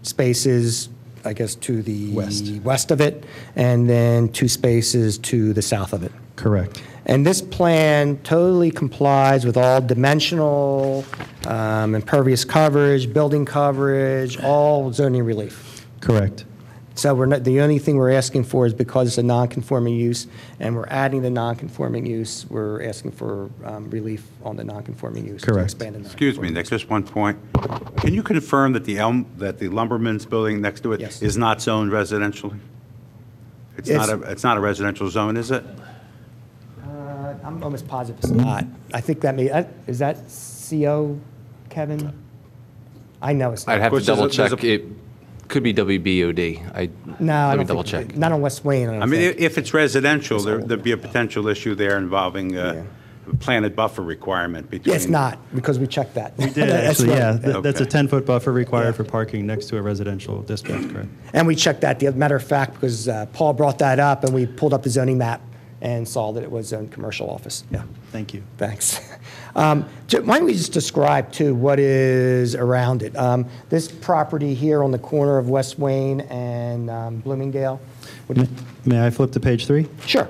spaces, I guess, to the west of it, and then 2 spaces to the south of it. Correct. And this plan totally complies with all dimensional, impervious coverage, building coverage, all zoning relief. Correct. So we're not, the only thing we're asking for is because it's a non-conforming use, and we're adding the non-conforming use, we're asking for relief on the non-conforming use. To Correct. expand the Excuse me, Nick, just one point. Can you confirm that the lumberman's building next to it Yes. is not zoned residentially? It's not a residential zone, is it? I'm almost positive it's not. I think that is that CO, Kevin? I know it's not. I'd have to Which is a- double there's check. a- It could be WBOD. No, I Let me don't double think, check. not on West Wayne, I don't I mean, think. if it's residential, there'd be a potential issue there involving a planted buffer requirement between. Yeah, it's not, because we checked that. We did actually, yeah. That's a Okay. 10-foot buffer required for parking next to a residential district, correct? And we checked that, the matter of fact, because Paul brought that up, and we pulled up the zoning map and saw that it was zoned commercial office. Yeah, Thank you. thanks. Why don't we just describe, too, what is around it? This property here on the corner of West Wayne and Bloomingdale. What do you- May I flip to page 3? Sure.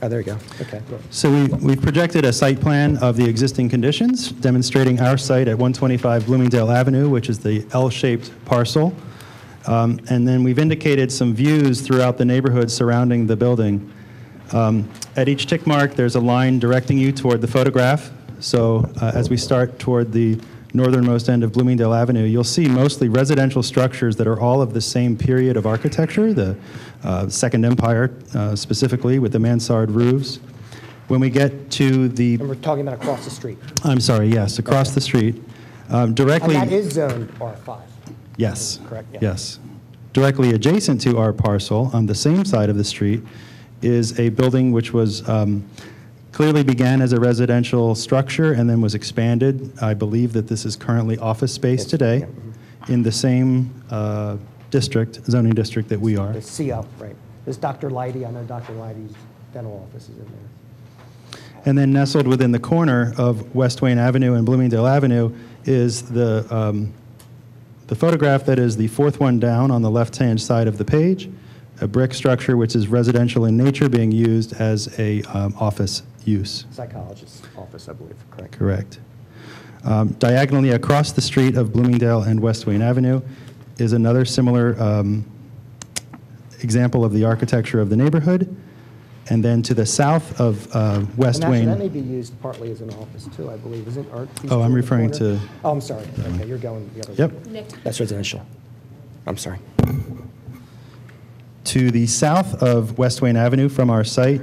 Oh, there you go. Okay. So we've projected a site plan of the existing conditions, demonstrating our site at 125 Bloomingdale Avenue, which is the L-shaped parcel. And then we've indicated some views throughout the neighborhood surrounding the building. At each tick mark, there's a line directing you toward the photograph. So as we start toward the northernmost end of Bloomingdale Avenue, you'll see mostly residential structures that are all of the same period of architecture, the Second Empire specifically, with the mansard roofs. When we get to the... And we're talking about across the street. I'm sorry, yes, across the street. Directly... And that is zoned R5. Yes. Correct, yeah. Yes. Directly adjacent to our parcel, on the same side of the street, is a building which was clearly began as a residential structure and then was expanded. I believe that this is currently office space today in the same zoning district that we are. The CO, right. There's Dr. Leidy. I know Dr. Leidy's dental office is in there. And then nestled within the corner of West Wayne Avenue and Bloomingdale Avenue is the photograph that is the fourth one down on the left-hand side of the page, a brick structure which is residential in nature being used as a office use. Psychologist's office, I believe, correct? Correct. Diagonally across the street of Bloomingdale and West Wayne Avenue is another similar example of the architecture of the neighborhood. And then to the south of West And actually, Wayne... that may be used partly as an office, too, I believe. Isn't art? Oh, I'm referring to... Oh, I'm sorry. Okay, you're going the other Yep. way. That's residential. I'm sorry. To the south of West Wayne Avenue from our site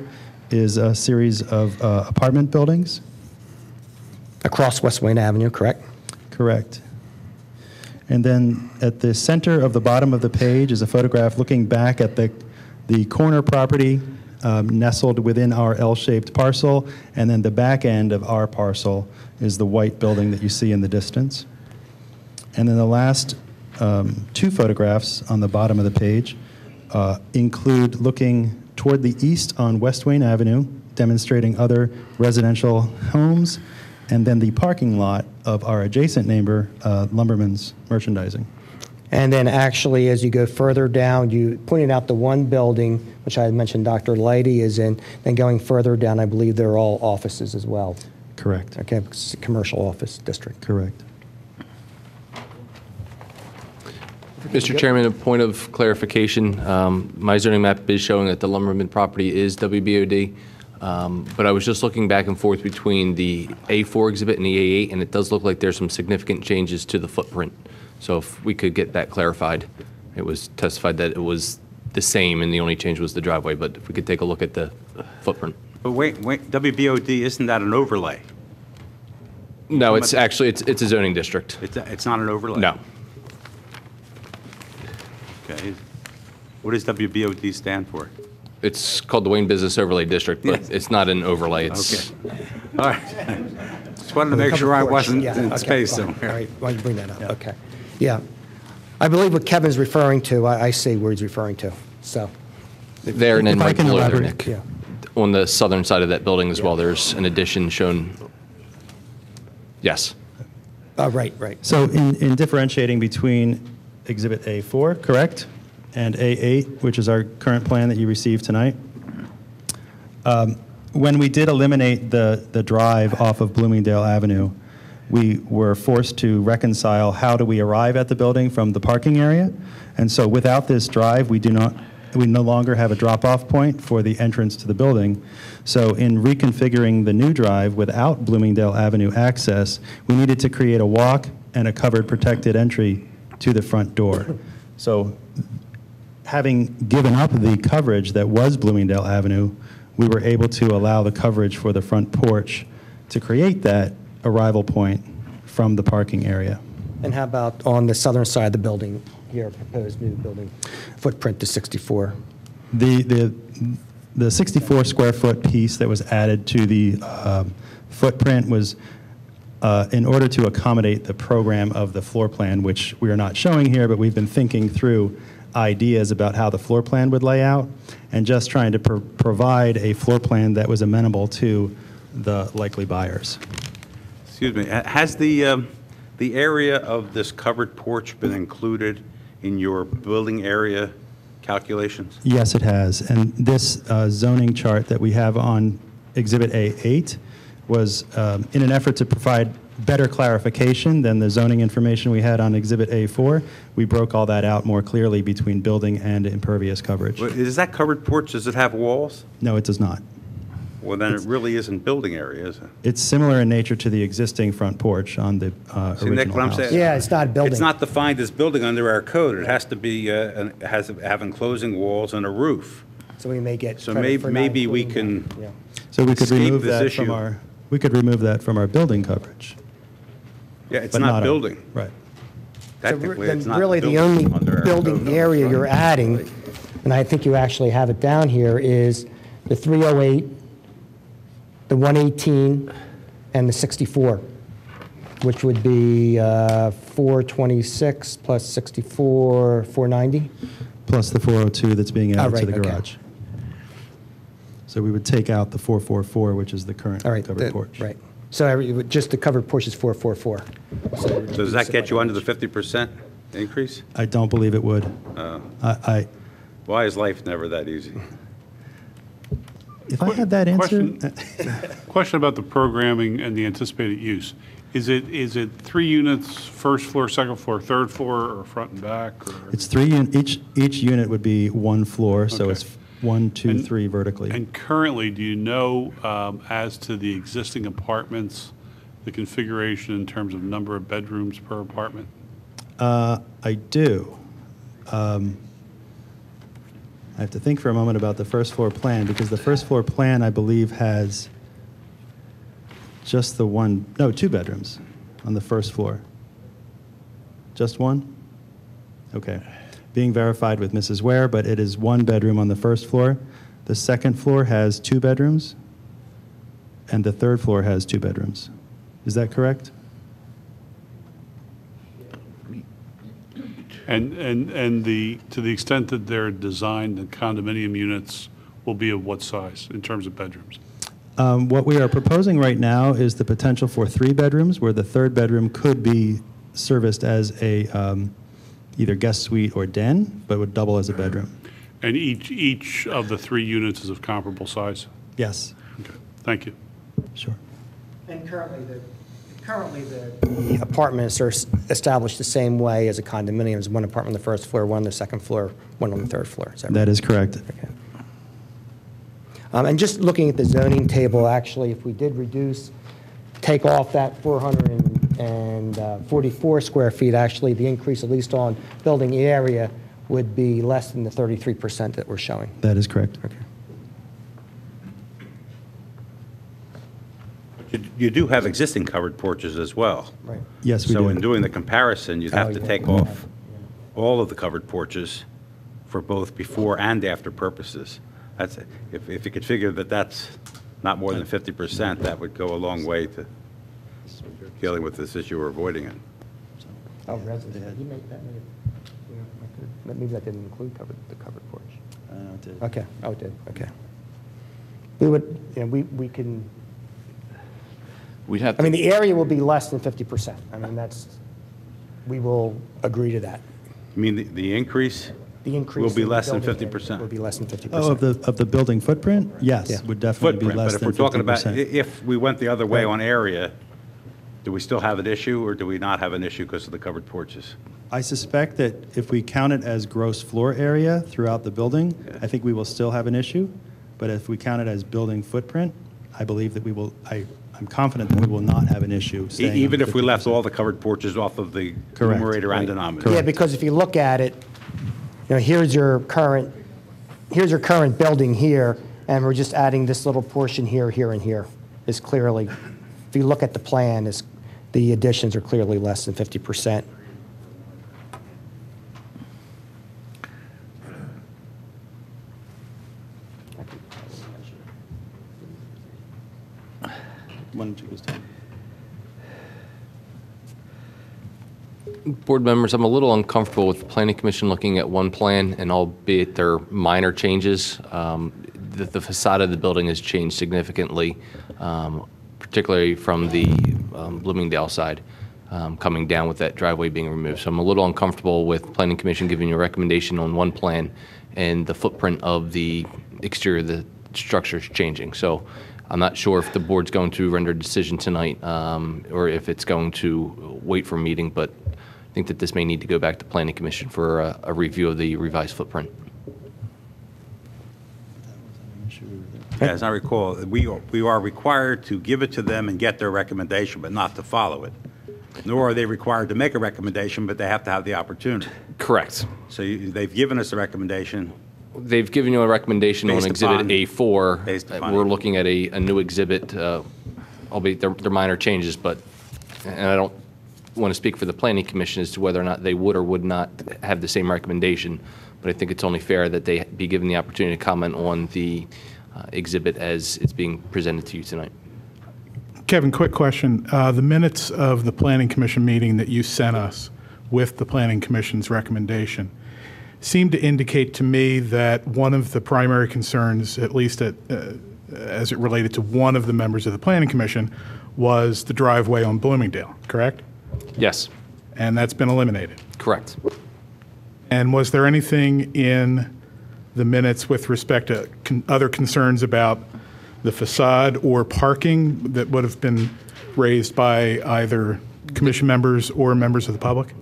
is a series of apartment buildings. Across West Wayne Avenue, correct? Correct. And then at the center of the bottom of the page is a photograph looking back at the corner property nestled within our L-shaped parcel, and then the back end of our parcel is the white building that you see in the distance. And then the last two photographs on the bottom of the page include looking toward the east on West Wayne Avenue, demonstrating other residential homes, and then the parking lot of our adjacent neighbor, Lumberman's Merchandising. And then actually, as you go further down, you pointed out the one building, which I had mentioned Dr. Leidy is in, then going further down, I believe they're all offices as well. Correct. Okay, it's a commercial office district. Correct. Mr. Chairman, a point of clarification. My zoning map is showing that the Lumberman property is WBOD, but I was just looking back and forth between the A4 exhibit and the A8, and it does look like there's some significant changes to the footprint. So if we could get that clarified. It was testified that it was the same and the only change was the driveway, but if we could take a look at the footprint. But wait, WBOD, isn't that an overlay? No, it's actually, it's a zoning district. It's not an overlay? No. Okay. What does WBOD stand for? It's called the Wayne Business Overlay District, but Yes. it's not an overlay. It's Okay. All right. Just wanted to make sure I wasn't in space fine. somewhere. All right, why don't you bring that up? Okay. Yeah. I believe what Kevin's referring to, I see where he's referring to, so. there and then If I right can below there, elaborate. Nick. Yeah. On the southern side of that building as well, there's an addition shown. Yes. Right. So in differentiating between Exhibit A4, correct, and A8, which is our current plan that you received tonight, when we did eliminate the drive off of Bloomingdale Avenue, we were forced to reconcile how do we arrive at the building from the parking area. And so without this drive, we no longer have a drop-off point for the entrance to the building. So in reconfiguring the new drive without Bloomingdale Avenue access, we needed to create a walk and a covered protected entry to the front door. So having given up the coverage that was Bloomingdale Avenue, we were able to allow the coverage for the front porch to create that arrival point from the parking area. And how about on the southern side of the building here, proposed new building footprint to 64? The 64 square foot piece that was added to the footprint was in order to accommodate the program of the floor plan, which we are not showing here, but we've been thinking through ideas about how the floor plan would lay out and just trying to provide a floor plan that was amenable to the likely buyers. Excuse me, has the area of this covered porch been included in your building area calculations? Yes, it has. And this zoning chart that we have on Exhibit A8 was in an effort to provide better clarification than the zoning information we had on Exhibit A4. We broke all that out more clearly between building and impervious coverage. Is that covered porch, does it have walls? No, it does not. Well, then it really isn't building area, is it? It's similar in nature to the existing front porch on the See, Nick, original what I'm house. saying? Yeah, it's not building. It's not defined as building under our code. It has to be, has to have enclosing walls and a roof. So we may get So credit for not maybe we including can- that. Yeah. So we could escape remove this that from issue. our, we could remove that from our building coverage. Yeah, it's but not our- building. Right. Technically, it's Then not really, the building only under our building code. area you're adding, and I think you actually have it down here, is the 308, the 118, and the 64, which would be 426 plus 64, 490? Plus the 402 that's being added right, to the okay. garage. So we would take out the 444, which is the current All right, covered porch. right. So just the covered porch is 444. So Does that get you under the 50% increase? I don't believe it would. Why is life never that easy? If I had that answer, Question about the programming and the anticipated use. Is it 3 units, first floor, second floor, third floor, or front and back? Or? it's each unit would be one floor, so Okay. it's 1, 2, And- 3 vertically. And currently, do you know as to the existing apartments, the configuration in terms of number of bedrooms per apartment? I do. I have to think for a moment about the first floor plan, because the first floor plan, I believe, has just the one, no, 2 bedrooms on the first floor. Just one? Okay. Being verified with Mrs. Ware, but it is 1 bedroom on the first floor. The second floor has 2 bedrooms, and the third floor has 2 bedrooms. Is that correct? And to the extent that they're designed, the condominium units will be of what size in terms of bedrooms? What we are proposing right now is the potential for 3 bedrooms, where the third bedroom could be serviced as a either guest suite or den, but would double as a bedroom. And each of the 3 units is of comparable size? Yes. Okay, thank you. Sure. And currently, the apartments are established the same way as a condominium. There's 1 apartment on the first floor, 1 on the second floor, 1 on the third floor. Is that right? That is correct. Okay. And just looking at the zoning table, actually, if we did reduce, take off that 444 square feet, actually, the increase, at least on building area, would be less than the 33% that we're showing. That is correct. Okay. You do have existing covered porches as well. Right. Yes, we So do. in doing the comparison, you'd have to yeah. take off all of the covered porches for both before and after purposes. That's, if you could figure that that's not more than 50%, that would go a long way to dealing with this issue or avoiding it. Oh, residence. Maybe that didn't include the covered porch. It did. Okay, oh, it did, okay. We would, we can, We'd have I mean, to, the area will be less than 50%. I mean, we will agree to that. You mean the increase? The increase. Will be in the less than building area 50%. Will be less than 50%. Oh, of the building footprint? Yes, Yeah. would definitely be Footprint, less but if than we're talking about, 50%. if we went the other way Right. on area, do we still have an issue, or do we not have an issue because of the covered porches? I suspect that if we count it as gross floor area throughout the building, I think we will still have an issue. But if we count it as building footprint, I believe that we will, I'm confident that we will not have an issue staying on Even if we left 50%. all the covered porches off of the Correct. numerator and Right. denominator? Yeah, because if you look at it, here's your current building here, and we're just adding this little portion here, here, and here. Is clearly, if you look at the plan, the additions are clearly less than 50%. One, two, is done. Board members, I'm a little uncomfortable with the planning commission looking at one plan, and albeit they're minor changes, the facade of the building has changed significantly, particularly from the Bloomingdale side. coming down with that driveway being removed. So I'm a little uncomfortable with Planning Commission giving you a recommendation on one plan and the footprint of the exterior of the structure is changing. So I'm not sure if the board's going to render a decision tonight or if it's going to wait for a meeting, but I think that this may need to go back to Planning Commission for a review of the revised footprint. As I recall, we are required to give it to them and get their recommendation, but not to follow it. Nor are they required to make a recommendation, but they have to have the opportunity. Correct. So they've given us a recommendation. They've given you a recommendation on Based Exhibit upon- A4. based upon- We're looking at a new exhibit, albeit they're minor changes, but, and I don't want to speak for the Planning Commission as to whether or not they would or would not have the same recommendation, but I think it's only fair that they be given the opportunity to comment on the exhibit as it's being presented to you tonight. Kevin, quick question. The minutes of the Planning Commission meeting that you sent us with the Planning Commission's recommendation seem to indicate to me that one of the primary concerns, at least as it related to one of the members of the Planning Commission, was the driveway on Bloomingdale, correct? Yes, And that's been eliminated. correct. And was there anything in the minutes with respect to other concerns about the facade or parking that would have been raised by either commission members or members of the public?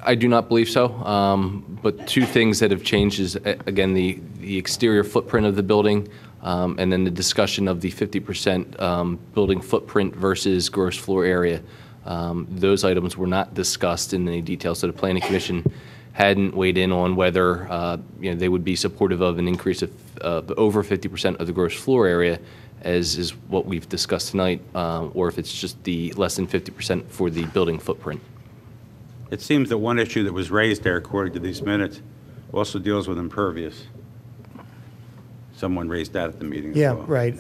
I do not believe so, but two things that have changed is, again, the exterior footprint of the building, and then the discussion of the 50% building footprint versus gross floor area. Those items were not discussed in any detail, so the Planning Commission hadn't weighed in on whether they would be supportive of an increase of over 50% of the gross floor area, as is what we've discussed tonight, or if it's just the less than 50% for the building footprint. It seems that one issue that was raised there, according to these minutes, also deals with impervious. Someone raised that at the meeting as Yeah, well. right.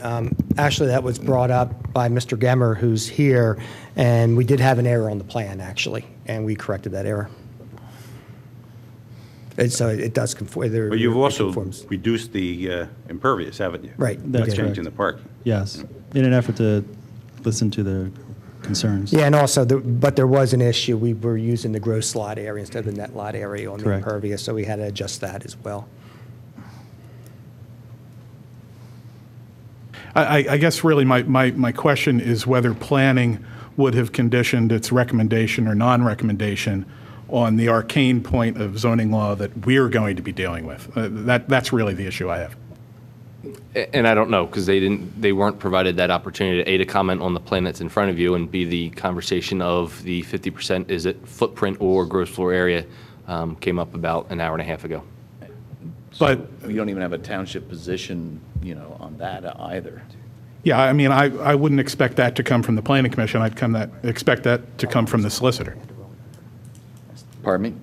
Actually, that was brought up by Mr. Gemmer, who's here, and we did have an error on the plan, actually, and we corrected that error. And so it does conform. But you've also reduced the impervious, haven't you? Right. That's we did. Changing the parking. Yes, in an effort to listen to the concerns. Yeah, and also, but there was an issue. We were using the gross lot area instead of the net lot area on the Correct. impervious, so we had to adjust that as well. I guess really my question is whether planning would have conditioned its recommendation or non-recommendation on the arcane point of zoning law that we're going to be dealing with. That's really the issue I have. And I don't know, because they weren't provided that opportunity, A, to comment on the plan that's in front of you, and B, the conversation of the 50%, is it footprint or gross floor area, came up about an hour and a half ago. But We don't even have a township position, on that either. yeah, I mean, I wouldn't expect that to come from the Planning Commission. Expect that to come from the solicitor. Pardon me?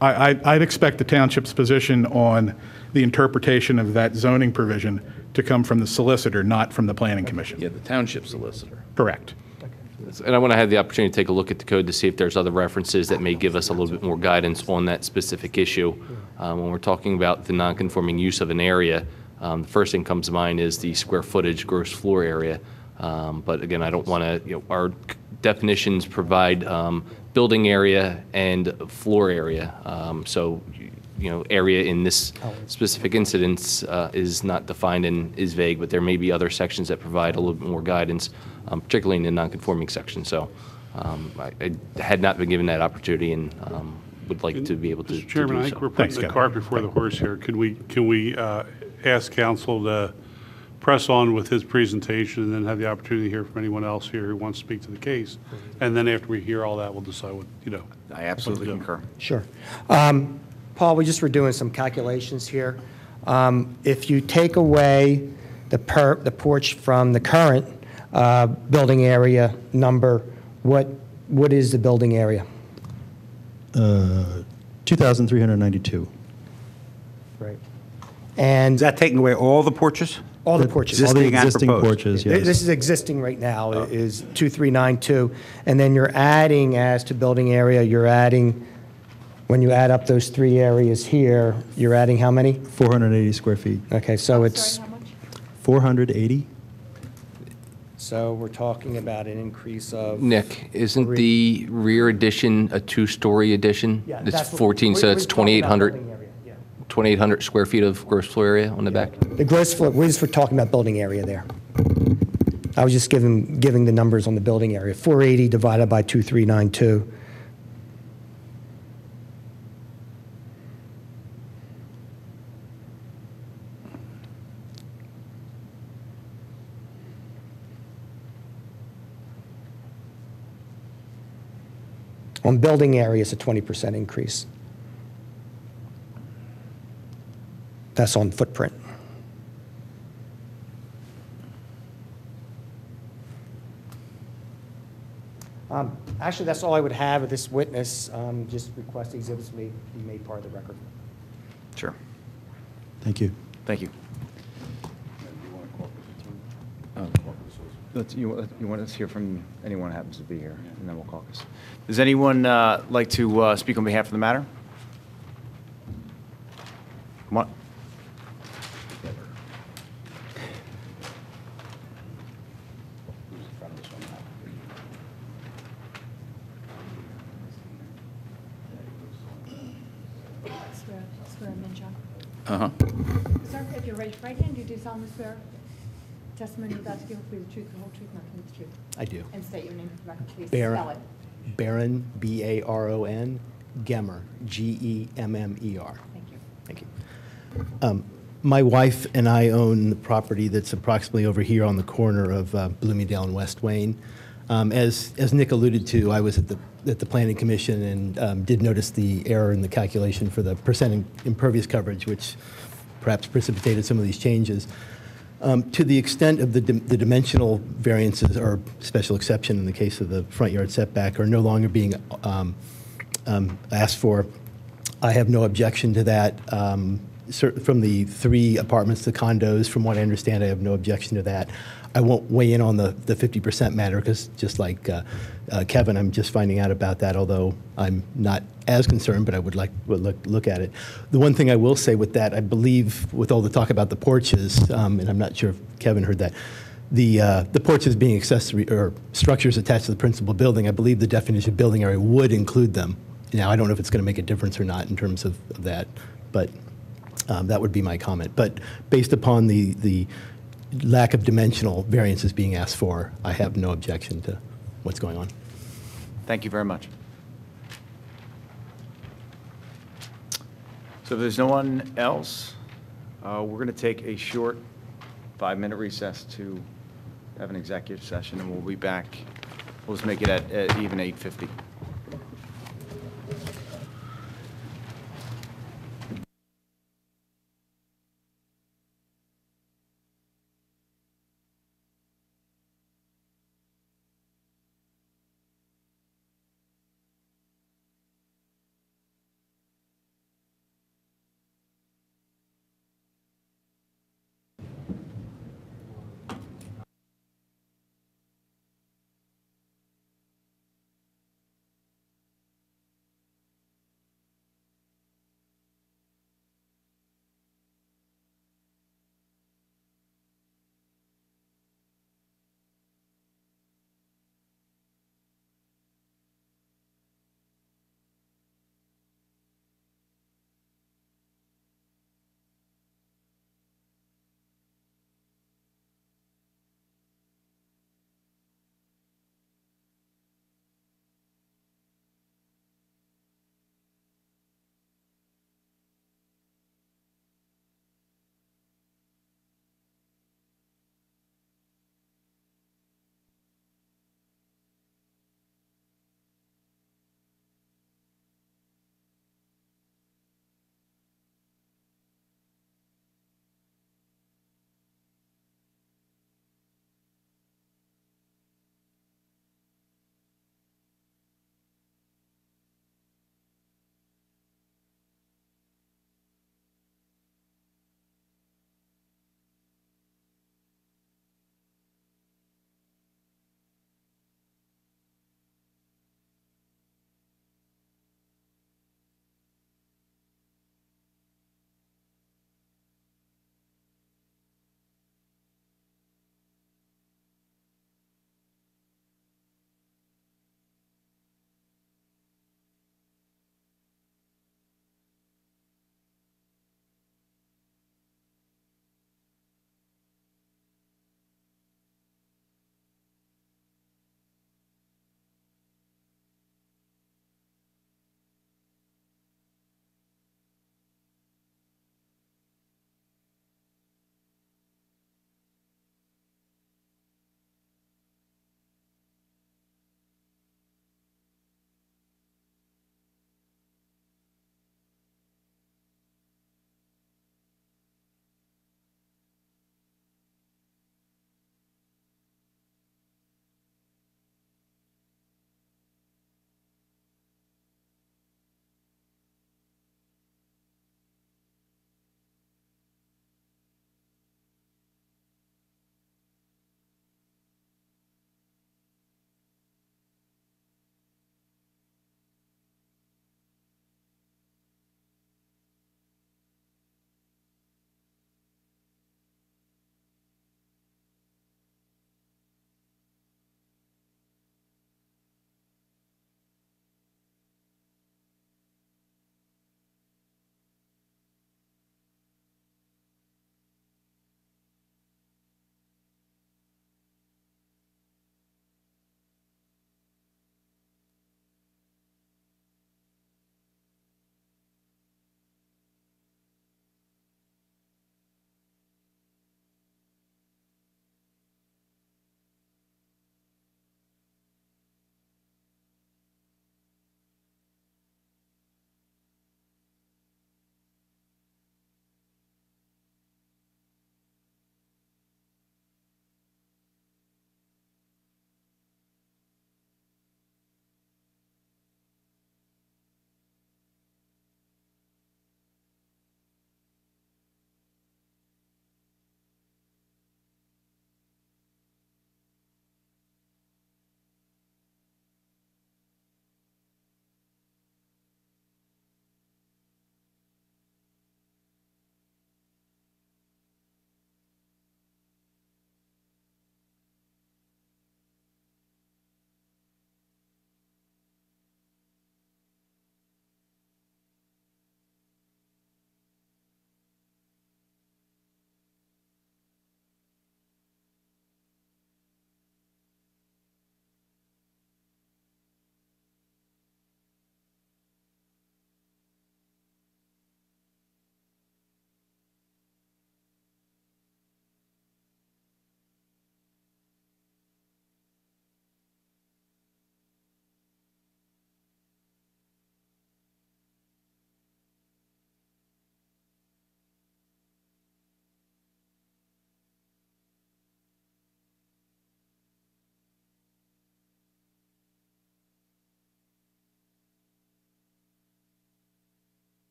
I'd expect the township's position on the interpretation of that zoning provision to come from the solicitor, not from the Planning Commission. Yeah, the township solicitor. Correct. And I want to have the opportunity to take a look at the code to see if there's other references that may give us a little bit more guidance on that specific issue. When we're talking about the nonconforming use of an area, the first thing comes to mind is the square footage gross floor area. But again, I don't want to, our definitions provide building area and floor area. So, area in this specific incidence is not defined and is vague, but there may be other sections that provide a little bit more guidance, particularly in the nonconforming section. So I had not been given that opportunity and would like to be able to Mr. Chairman, do I think so. we're putting the cart before the horse here. Can we ask counsel to press on with his presentation and then have the opportunity to hear from anyone else here who wants to speak to the case? And then after we hear all that, we'll decide what, I absolutely what to do. concur. Sure. Paul, we just were doing some calculations here. If you take away the porch from the current building area number, what is the building area? 2,392. Right. And Is that taking away all the porches? all the porches. All the Existing and existing proposed. porches, yes. This is existing right now, is 2392. And then you're adding, as to building area, you're adding, when you add up those three areas here, you're adding how many? 480 square feet. Okay, so it's, Sorry, how much? 480? So we're talking about an increase of... Nick, isn't the rear addition a two-story addition? Yeah, It's that's what- 14, so we're it's talking about 2,800, building area, yeah. 2,800 square feet of gross floor area on the back? The gross floor, we're talking about building area there. I was just giving the numbers on the building area. 480 divided by 2392. On building area, it's a 20% increase. That's on footprint. Actually, that's all I would have of this witness. Just request exhibits be made part of the record. Sure. Thank you. Thank you. You want us to hear from anyone who happens to be here, and then we'll caucus. Does anyone like to speak on behalf of the matter? Come on. Swear him in, John. Uh-huh. Sir, if you raise your right hand, you do solemnly swear testimony you're about to give will be the truth, the whole truth, nothing but the truth. I do. And state your name for the record, please. Baron. Spell it. Baron, B-A-R-O-N, Gemmer, G-E-M-M-E-R. Thank you. Thank you. My wife and I own the property that's approximately over here on the corner of Bloomingdale and West Wayne. As Nick alluded to, I was at the Planning Commission and did notice the error in the calculation for the percent impervious coverage, which perhaps precipitated some of these changes. To the extent of the dimensional variances or special exception in the case of the front yard setback are no longer being asked for, I have no objection to that. From the 3 apartments to condos, from what I understand, I have no objection to that. I won't weigh in on the 50% matter because just like Kevin, I'm just finding out about that, although I'm not as concerned, but I would look at it. The one thing I will say with that, I believe with all the talk about the porches, and I'm not sure if Kevin heard that, the porches being accessory or structures attached to the principal building, I believe the definition of building area would include them. Now, I don't know if it's going to make a difference or not in terms of that, but that would be my comment. But based upon the lack of dimensional variances being asked for, I have no objection to what's going on. Thank you very much. So if there's no one else, we're going to take a short 5-minute recess to have an executive session, and we'll be back. We'll just make it at even 8:50.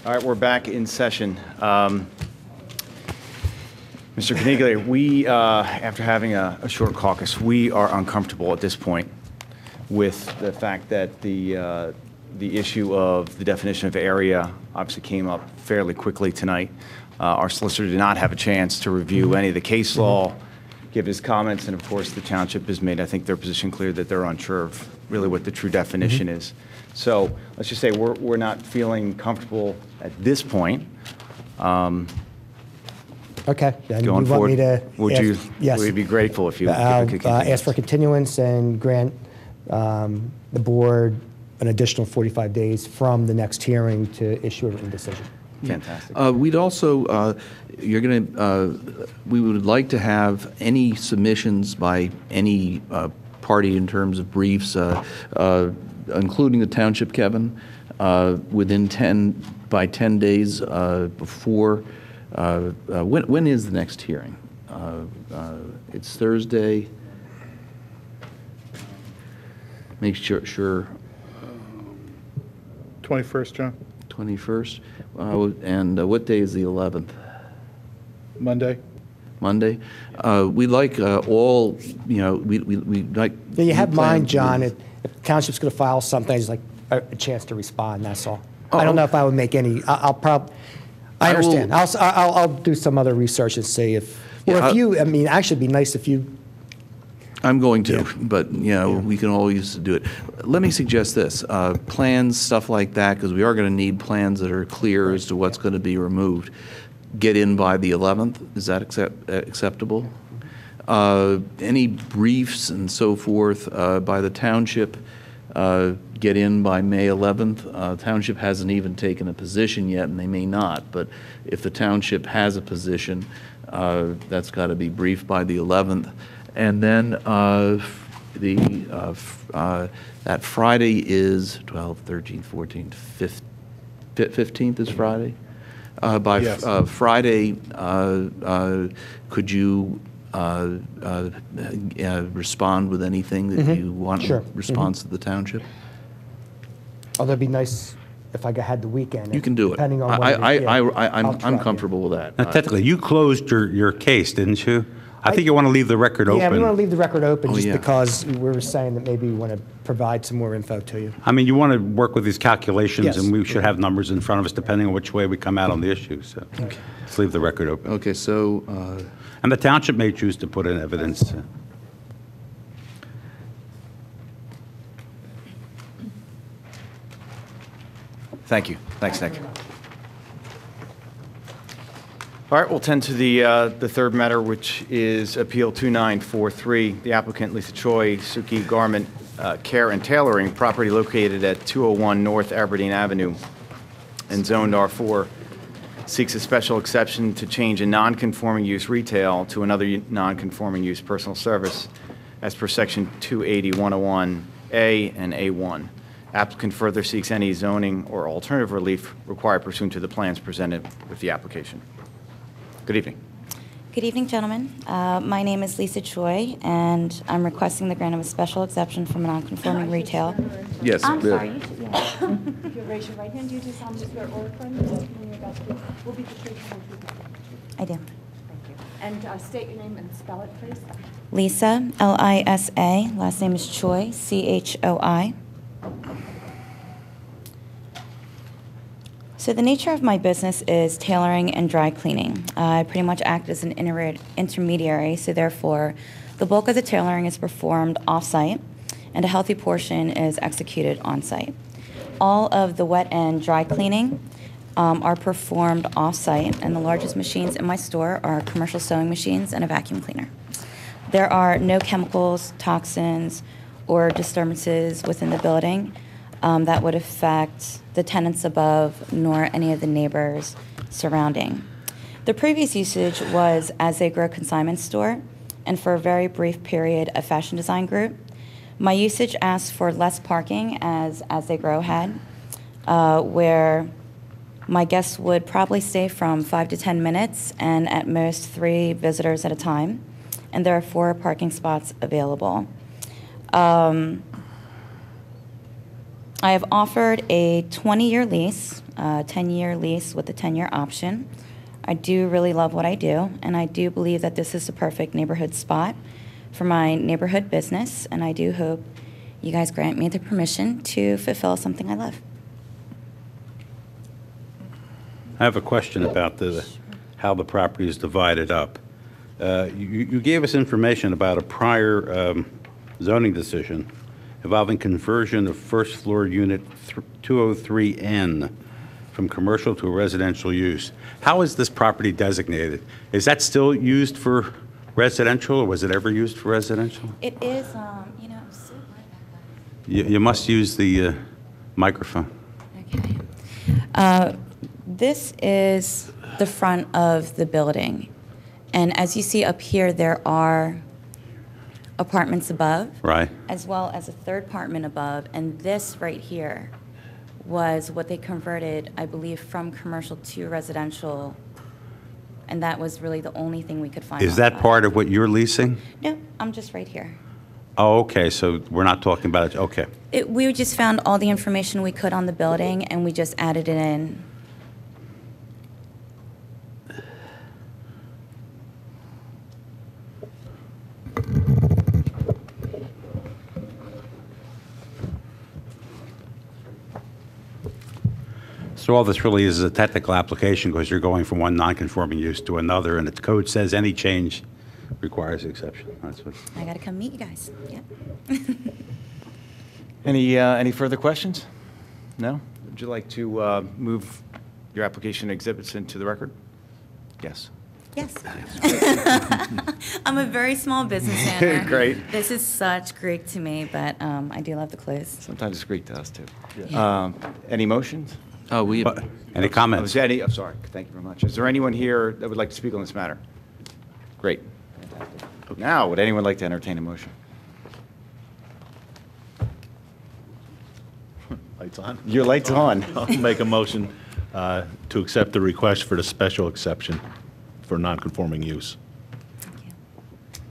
All right, we're back in session. Mr. Caniglia, we, after having a short caucus, we are uncomfortable at this point with the fact that the issue of the definition of area obviously came up fairly quickly tonight. Our solicitor did not have a chance to review any of the case law, give his comments, and of course the township has made, I think, their position clear that they're unsure of really what the true definition is. So let's just say we're not feeling comfortable at this point. Okay. Then Going you want forward, me to yes. we'd be grateful if you I'll could ask for continuance and grant the board an additional 45 days from the next hearing to issue a written decision. Fantastic. We'd also, we would like to have any submissions by any party in terms of briefs, including the township, Kevin, within 10 days before. When is the next hearing? It's Thursday. Make sure. 21st, John? 21st. And what day is the 11th? Monday? Monday. We like all, we like. Yeah, you have mine, John. If If the township's going to file something, it's like a chance to respond, that's all. I don't know if I would make any, I understand. I'll do some other research and see if, or if you, I mean, actually it'd be nice if you. I'm going to, but, we can always do it. Let me suggest this, plans, stuff like that, because we are going to need plans that are clear as to what's going to be removed. Get in by the 11th, is that acceptable? Any briefs and so forth by the township, get in by May 11th. Township hasn't even taken a position yet, and they may not, but if the township has a position, that's got to be briefed by the 11th. And then that Friday is 12th, 13th, 14th, 15th is Friday? By Friday, could you respond with anything that you want in response to the township? Oh, that'd be nice if I had the weekend. You can do it. Depending on I'm comfortable with that. Now, technically, you closed your case, didn't you? I think you want to leave the record open. Yeah, we want to leave the record open just because we were saying that maybe we want to provide some more info to you. I mean, you want to work with these calculations, Yes. and we should have numbers in front of us depending on which way we come out on the issue. So let's leave the record open. Okay, so. And the township may choose to put in evidence. Thank you. Thanks, Nick. All right, we'll tend to the third matter, which is Appeal 2943. The applicant, Lisa Choi, Suki Garment Care and Tailoring, property located at 201 North Aberdeen Avenue and zoned R4, seeks a special exception to change a non-conforming use retail to another non-conforming use personal service as per Section 280-101A and A1. Applicant further seeks any zoning or alternative relief required pursuant to the plans presented with the application. Good evening. Good evening, gentlemen. My name is Lisa Choi, and I'm requesting the grant of a special exception from a non-conforming retail. Yes. I'm sorry. If you raise your right hand, do you solemnly swear or affirm the testimony you're about to give will be the truth and whole truth? I do. Thank you. And state your name and spell it, please. Lisa, L-I-S-A. Last name is Choi, C-H-O-I. So the nature of my business is tailoring and dry cleaning. I pretty much act as an intermediary, so therefore the bulk of the tailoring is performed off-site and a healthy portion is executed on-site. All of the wet and dry cleaning are performed off-site, and the largest machines in my store are commercial sewing machines and a vacuum cleaner. There are no chemicals, toxins, or disturbances within the building that would affect the tenants above nor any of the neighbors surrounding. The previous usage was as a grow consignment store and for a very brief period a fashion design group. My usage asked for less parking as they grow had, where my guests would probably stay from 5 to 10 minutes and at most 3 visitors at a time, and there are 4 parking spots available. I have offered a 20-year lease, 10-year lease with a 10-year option. I do really love what I do, and I do believe that this is the perfect neighborhood spot for my neighborhood business, and I do hope you guys grant me the permission to fulfill something I love. I have a question about how the property is divided up. You gave us information about a prior zoning decision involving conversion of first floor unit 203N from commercial to a residential use. How is this property designated? Is that still used for residential, or was it ever used for residential? It is, You must use the microphone. This is the front of the building. And as you see up here, there are apartments above. Right. As well as a third apartment above. And this right here was what they converted, I believe, from commercial to residential. And that was really the only thing we could find. Is that part of what you're leasing? No, I'm just right here. Oh, okay, so we're not talking about it, okay. We just found all the information we could on the building, and we just added it in. So all this really is a technical application because you're going from one non-conforming use to another, and the code says any change requires exception. That's what. I got to come meet you guys. Yeah. Any further questions? No? Would you like to move your application exhibits into the record? Yes. Yes. I'm a very small business owner. Great. This is such Greek to me, but I do love the clues. Sometimes it's Greek to us, too. Yeah. Any motions? Oh, we. Any comments? I'm sorry. Thank you very much. Is there anyone here that would like to speak on this matter? Great. Now, would anyone like to entertain a motion? Lights on? Your light's on. I'll make a motion to accept the request for the special exception for non-conforming use.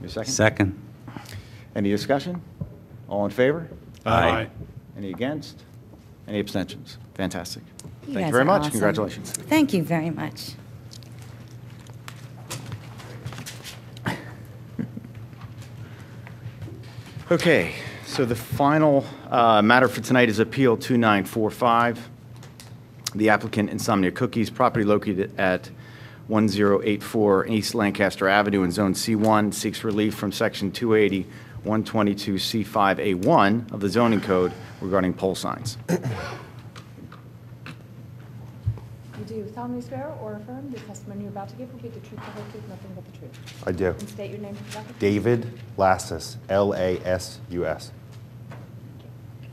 Your second? Second. Any discussion? All in favor? Aye. Any against? Any abstentions? Fantastic. You Thank guys you very are much. awesome. Congratulations. Thank you very much. Okay, so the final matter for tonight is Appeal 2945. The applicant, Insomnia Cookies, property located at 1084 East Lancaster Avenue in Zone C1, seeks relief from Section 280-122C5A1 of the zoning code regarding pole signs. You do solemnly swear or affirm the testimony you're about to give will be the truth, the whole truth, nothing but the truth. I do. And state your name for the record. David Lassus, L-A-S-U-S.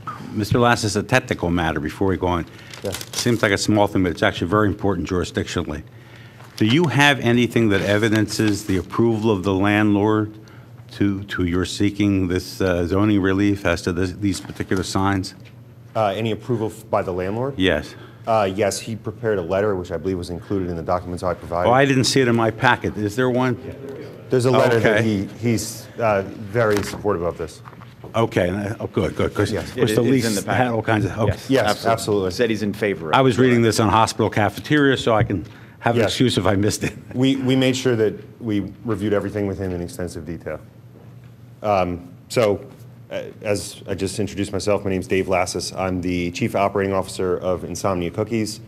Mr. Lass, it's a technical matter before we go on. Yes. Seems like a small thing, but it's actually very important jurisdictionally. Do you have anything that evidences the approval of the landlord to your seeking this zoning relief as to these particular signs? Any approval by the landlord? Yes. Yes, he prepared a letter, which I believe was included in the documents I provided. Oh, I didn't see it in my packet. Is there one? There's a letter that Okay. he's very supportive of this. Okay, oh, good, because Yes, the it is lease in the packet. had all kinds of, okay. Yes, absolutely. Said he's in favor of it. I was reading this on hospital cafeteria, so I can have an Yes. excuse if I missed it. We made sure that we reviewed everything with him in extensive detail. As I just introduced myself, my name's Dave Lassus. I'm the Chief Operating Officer of Insomnia Cookies.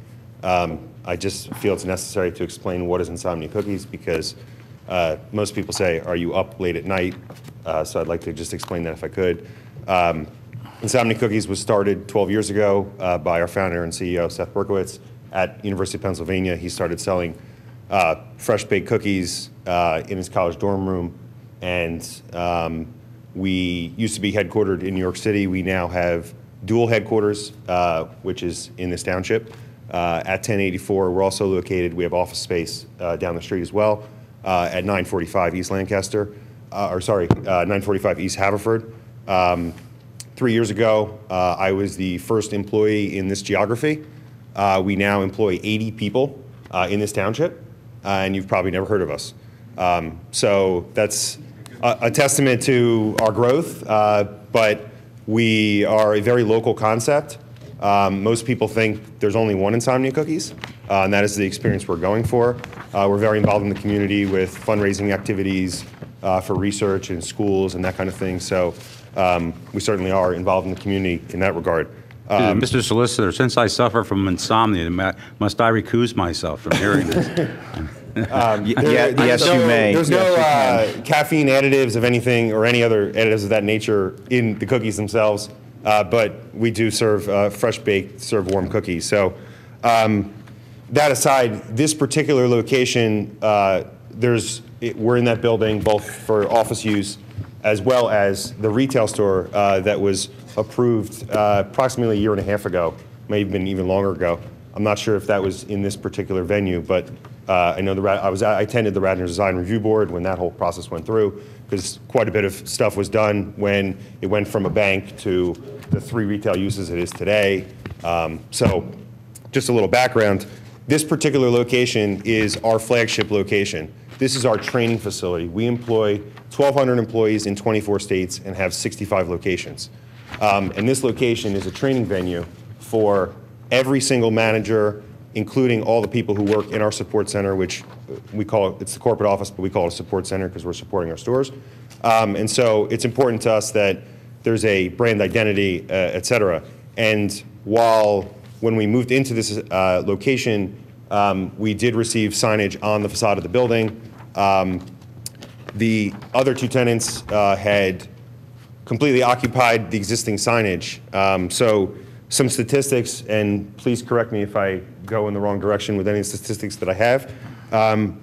I just feel it's necessary to explain what is Insomnia Cookies because most people say, are you up late at night? So I'd like to just explain that if I could. Insomnia Cookies was started 12 years ago by our founder and CEO, Seth Berkowitz, at University of Pennsylvania. He started selling fresh baked cookies in his college dorm room. And we used to be headquartered in New York City. We now have dual headquarters, which is in this township. At 1084, we're also located, we have office space down the street as well, at 945 East Lancaster, 945 East Haverford. 3 years ago, I was the first employee in this geography. We now employ 80 people in this township, and you've probably never heard of us. So that's a testament to our growth, but we are a very local concept. Most people think there's only one Insomnia Cookies, and that is the experience we're going for. We're very involved in the community with fundraising activities for research in schools and that kind of thing. So we certainly are involved in the community in that regard. Mr. Solicitor, since I suffer from insomnia, must I recuse myself from hearing this? Yes, you may. There's no caffeine additives of anything or any other additives of that nature in the cookies themselves, but we do serve fresh baked, serve warm cookies. So that aside, this particular location, we're in that building both for office use as well as the retail store that was approved approximately a year and a half ago, may have been even longer ago. I'm not sure if that was in this particular venue, but I know I attended the Radnor Design Review Board when that whole process went through, because quite a bit of stuff was done when it went from a bank to the 3 retail uses it is today. So just a little background. This particular location is our flagship location. This is our training facility. We employ 1,200 employees in 24 states and have 65 locations. And this location is a training venue for every single manager, including all the people who work in our support center, which we call it, it's the corporate office, but we call it a support center because we're supporting our stores. And so it's important to us that there's a brand identity, et cetera. And when we moved into this location, we did receive signage on the facade of the building. The other 2 tenants had completely occupied the existing signage. So some statistics, and please correct me if I go in the wrong direction with any statistics that I have,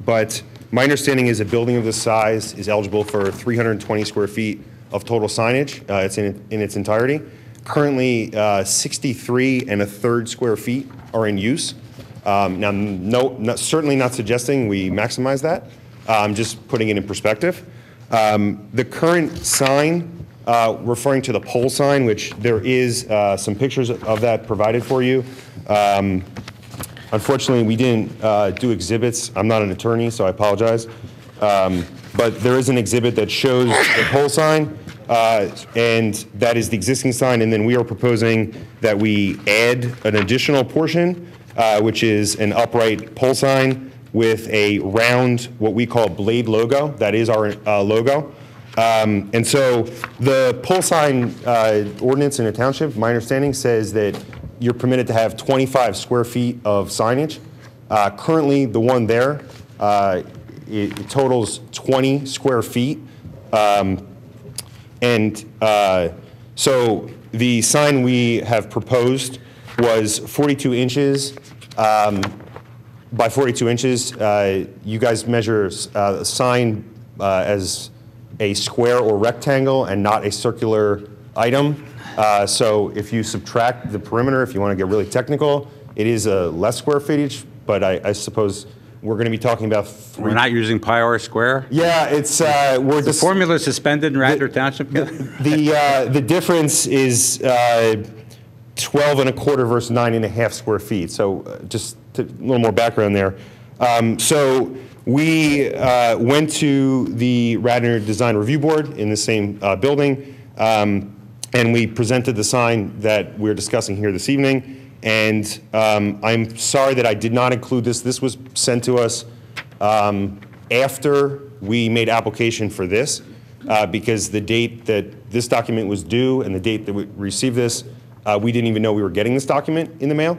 but my understanding is a building of this size is eligible for 320 square feet of total signage. It's in its entirety. Currently, 63 1/3 square feet are in use. Now, certainly not suggesting we maximize that. I'm just putting it in perspective. The current sign, referring to the pole sign, which there is some pictures of that provided for you. Unfortunately, we didn't do exhibits. I'm not an attorney, so I apologize. But there is an exhibit that shows the pole sign, and that is the existing sign. And then we are proposing that we add an additional portion, which is an upright pole sign with a round, what we call blade logo. That is our logo. And so the pole sign ordinance in a township, my understanding, says that you're permitted to have 25 square feet of signage. Currently, the one there, it totals 20 square feet. So the sign we have proposed was 42 inches by 42 inches. You guys measure a sign as a square or rectangle and not a circular item. So if you subtract the perimeter, if you want to get really technical, it is a less square footage, but I suppose we're going to be talking about We're not using pi r square? Yeah, it's the formula suspended in Radnor Township? The difference is 12 1/4 versus 9 1/2 square feet. So just a little more background there. So we went to the Radnor Design Review Board in the same building, and we presented the sign that we're discussing here this evening. And I'm sorry that I did not include this. This was sent to us after we made application for this, because the date that this document was due and the date that we received this, we didn't even know we were getting this document in the mail.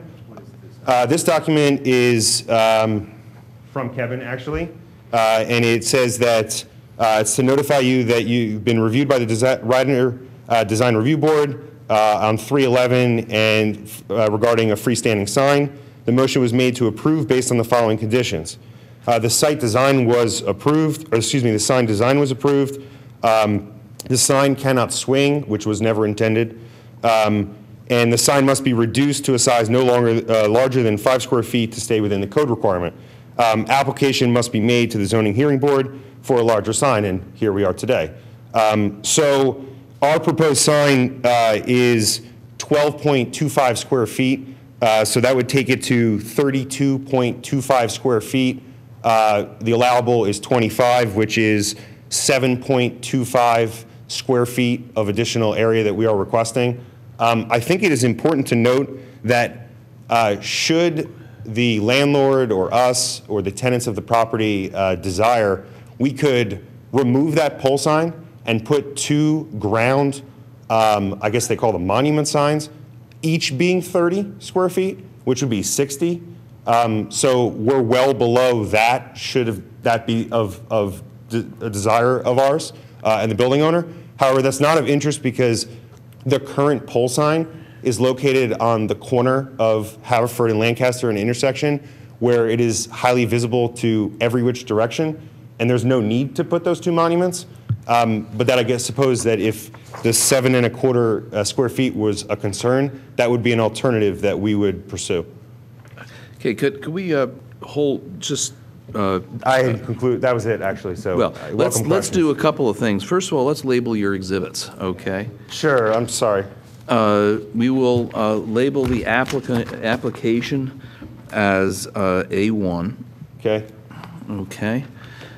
This document is from Kevin, actually, and it says that it's to notify you that you've been reviewed by the Radnor Design Review Board on 3/11 and regarding a freestanding sign. The motion was made to approve based on the following conditions. The site design was approved, or excuse me, the sign design was approved. The sign cannot swing, which was never intended. And the sign must be reduced to a size no longer larger than 5 square feet to stay within the code requirement. Application must be made to the zoning hearing board for a larger sign, and here we are today. So our proposed sign is 12.25 square feet, so that would take it to 32.25 square feet. The allowable is 25, which is 7.25 square feet of additional area that we are requesting. I think it is important to note that should the landlord or us or the tenants of the property desire, we could remove that pole sign and put 2 ground, I guess they call them monument signs, each being 30 square feet, which would be 60. So we're well below that, that be of a desire of ours and the building owner. However, that's not of interest because the current pole sign is located on the corner of Haverford and Lancaster, an intersection where it is highly visible to every which direction, and there's no need to put those 2 monuments. But that, I guess, suppose that if the 7 1/4 square feet was a concern, that would be an alternative that we would pursue. Okay, could we hold just? I had concluded, that was it, actually, so. Well, let's do a couple of things. First of all, let's label your exhibits, okay? Sure, I'm sorry. We will label the application as A1. Okay. Okay.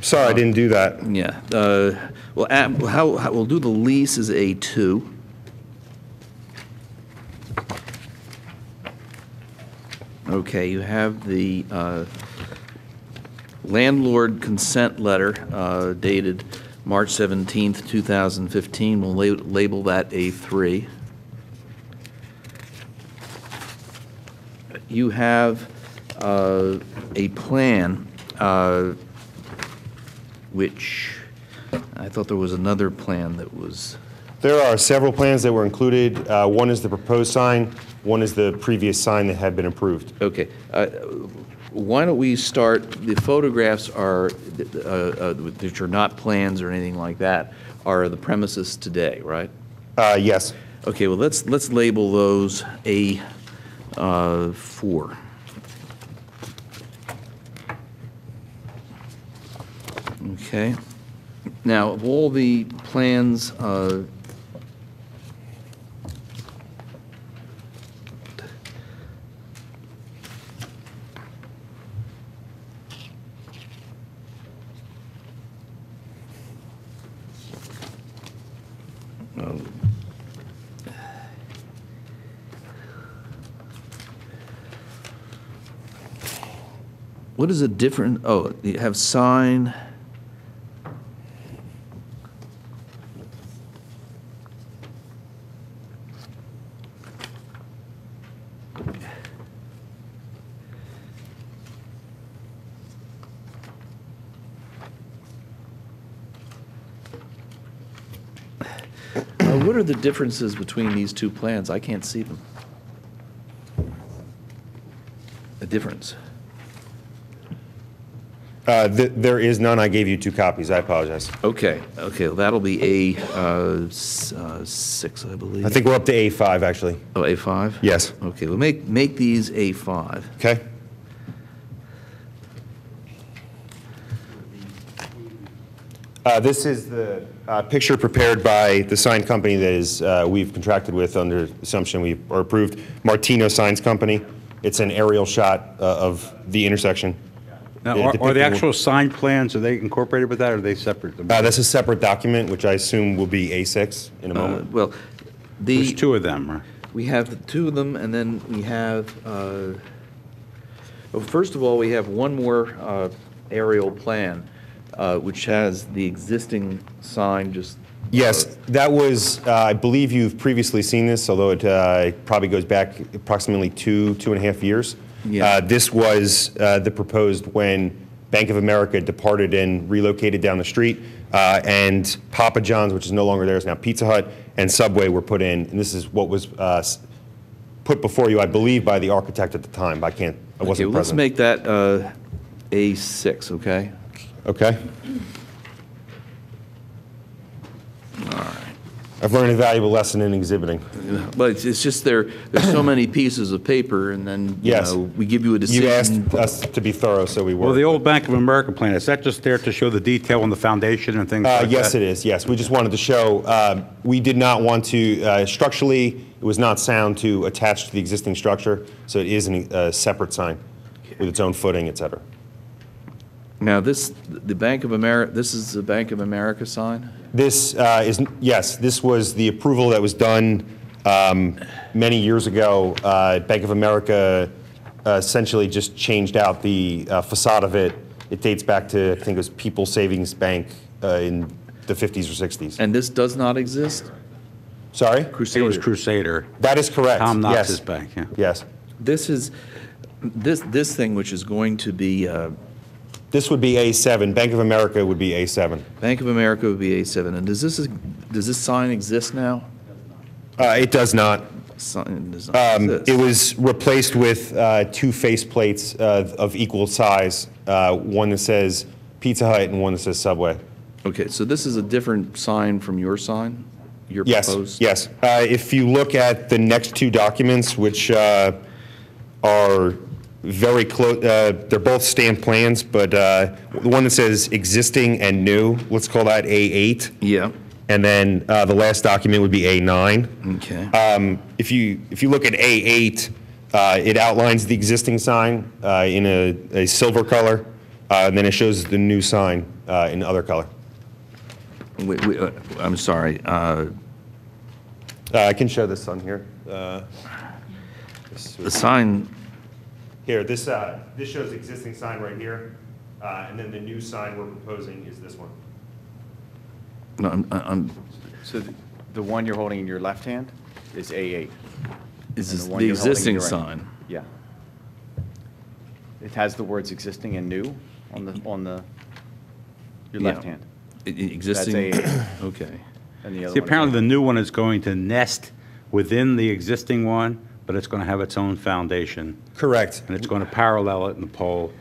Sorry, I didn't do that. Yeah. We'll do the lease as A2. Okay, you have the landlord consent letter dated March 17th, 2015. We'll label that A3. You have a plan, which I thought there was another plan that was... There are several plans that were included. One is the proposed sign. One is the previous sign that had been approved. Okay. Why don't we start, the photographs are, which are not plans or anything like that, are the premises today, right? Yes. Okay, well, let's label those A4. Okay. Now, of all the plans, what is a different, oh, you have sign. What are the differences between these 2 plans? I can't see them. A difference. There is none. I gave you 2 copies. I apologize. Okay. Okay. Well, that'll be A6, I believe. I think we're up to A5, actually. Oh, A5? Yes. Okay. Well, make these A5. Okay. This is the picture prepared by the sign company that is we've contracted with under assumption we are approved, Martino Signs Company. It's an aerial shot of the intersection. Now, are the actual sign plans, are they incorporated with that, or are they separate? That's a separate document, which I assume will be A6 in a moment. Well, there's 2 of them, right? We have the 2 of them, and then we have, well, first of all, we have one more aerial plan, which has the existing sign just... Yes, that was, I believe you've previously seen this, although it probably goes back approximately 2.5 years. Yeah. This was the proposed when Bank of America departed and relocated down the street, and Papa John's, which is no longer there, is now Pizza Hut, and Subway were put in. And this is what was put before you, I believe, by the architect at the time. I wasn't present. Let's make that A6, okay? Okay. I've learned a valuable lesson in exhibiting. But it's just there's so many pieces of paper, and then Yes. we give you a decision. You asked us to be thorough, so we were. Well, the old Bank of America plan, is that just there to show the detail on the foundation and things like that? Yes, it is. Yes, we just wanted to show. We did not want to structurally. It was not sound to attach to the existing structure, so it is a separate sign with its own footing, et cetera. Now, the Bank of America. This is the Bank of America sign. This is yes. This was the approval that was done Many years ago, Bank of America essentially just changed out the facade of it. It dates back to, I think it was People's Savings Bank in the 50s or 60s. And this does not exist? Sorry? It was Crusader. That is correct. Tom Knox's Yes. bank, yeah. Yes. This is, this thing, which is going to be, This would be A7. Bank of America would be A7. Bank of America would be A7. And does this sign exist now? It does not. Sign does not exist. It was replaced with two faceplates of equal size, one that says Pizza Hut and one that says Subway. Okay, so this is a different sign from your sign? Your Yes, proposed? yes. If you look at the next two documents, which are very close, they're both stamped plans, but the one that says existing and new, let's call that A8. Yeah. And then the last document would be A9. Okay. If you look at A8, it outlines the existing sign in a silver color, and then it shows the new sign in other color. Wait, I'm sorry. I can show this on here. The sign, Here, this shows existing sign right here, and then the new sign we're proposing is this one. no, I'm, So the one you're holding in your left hand is A8. is And this one the you're holding in existing your right- sign? Yeah. It has the words existing and new on your Yeah. left hand. Existing? That's A8. Okay. And the other See, one is apparently the new one is going to nest within the existing one, but it's going to have its own foundation. Correct. And it's going to parallel it in the pole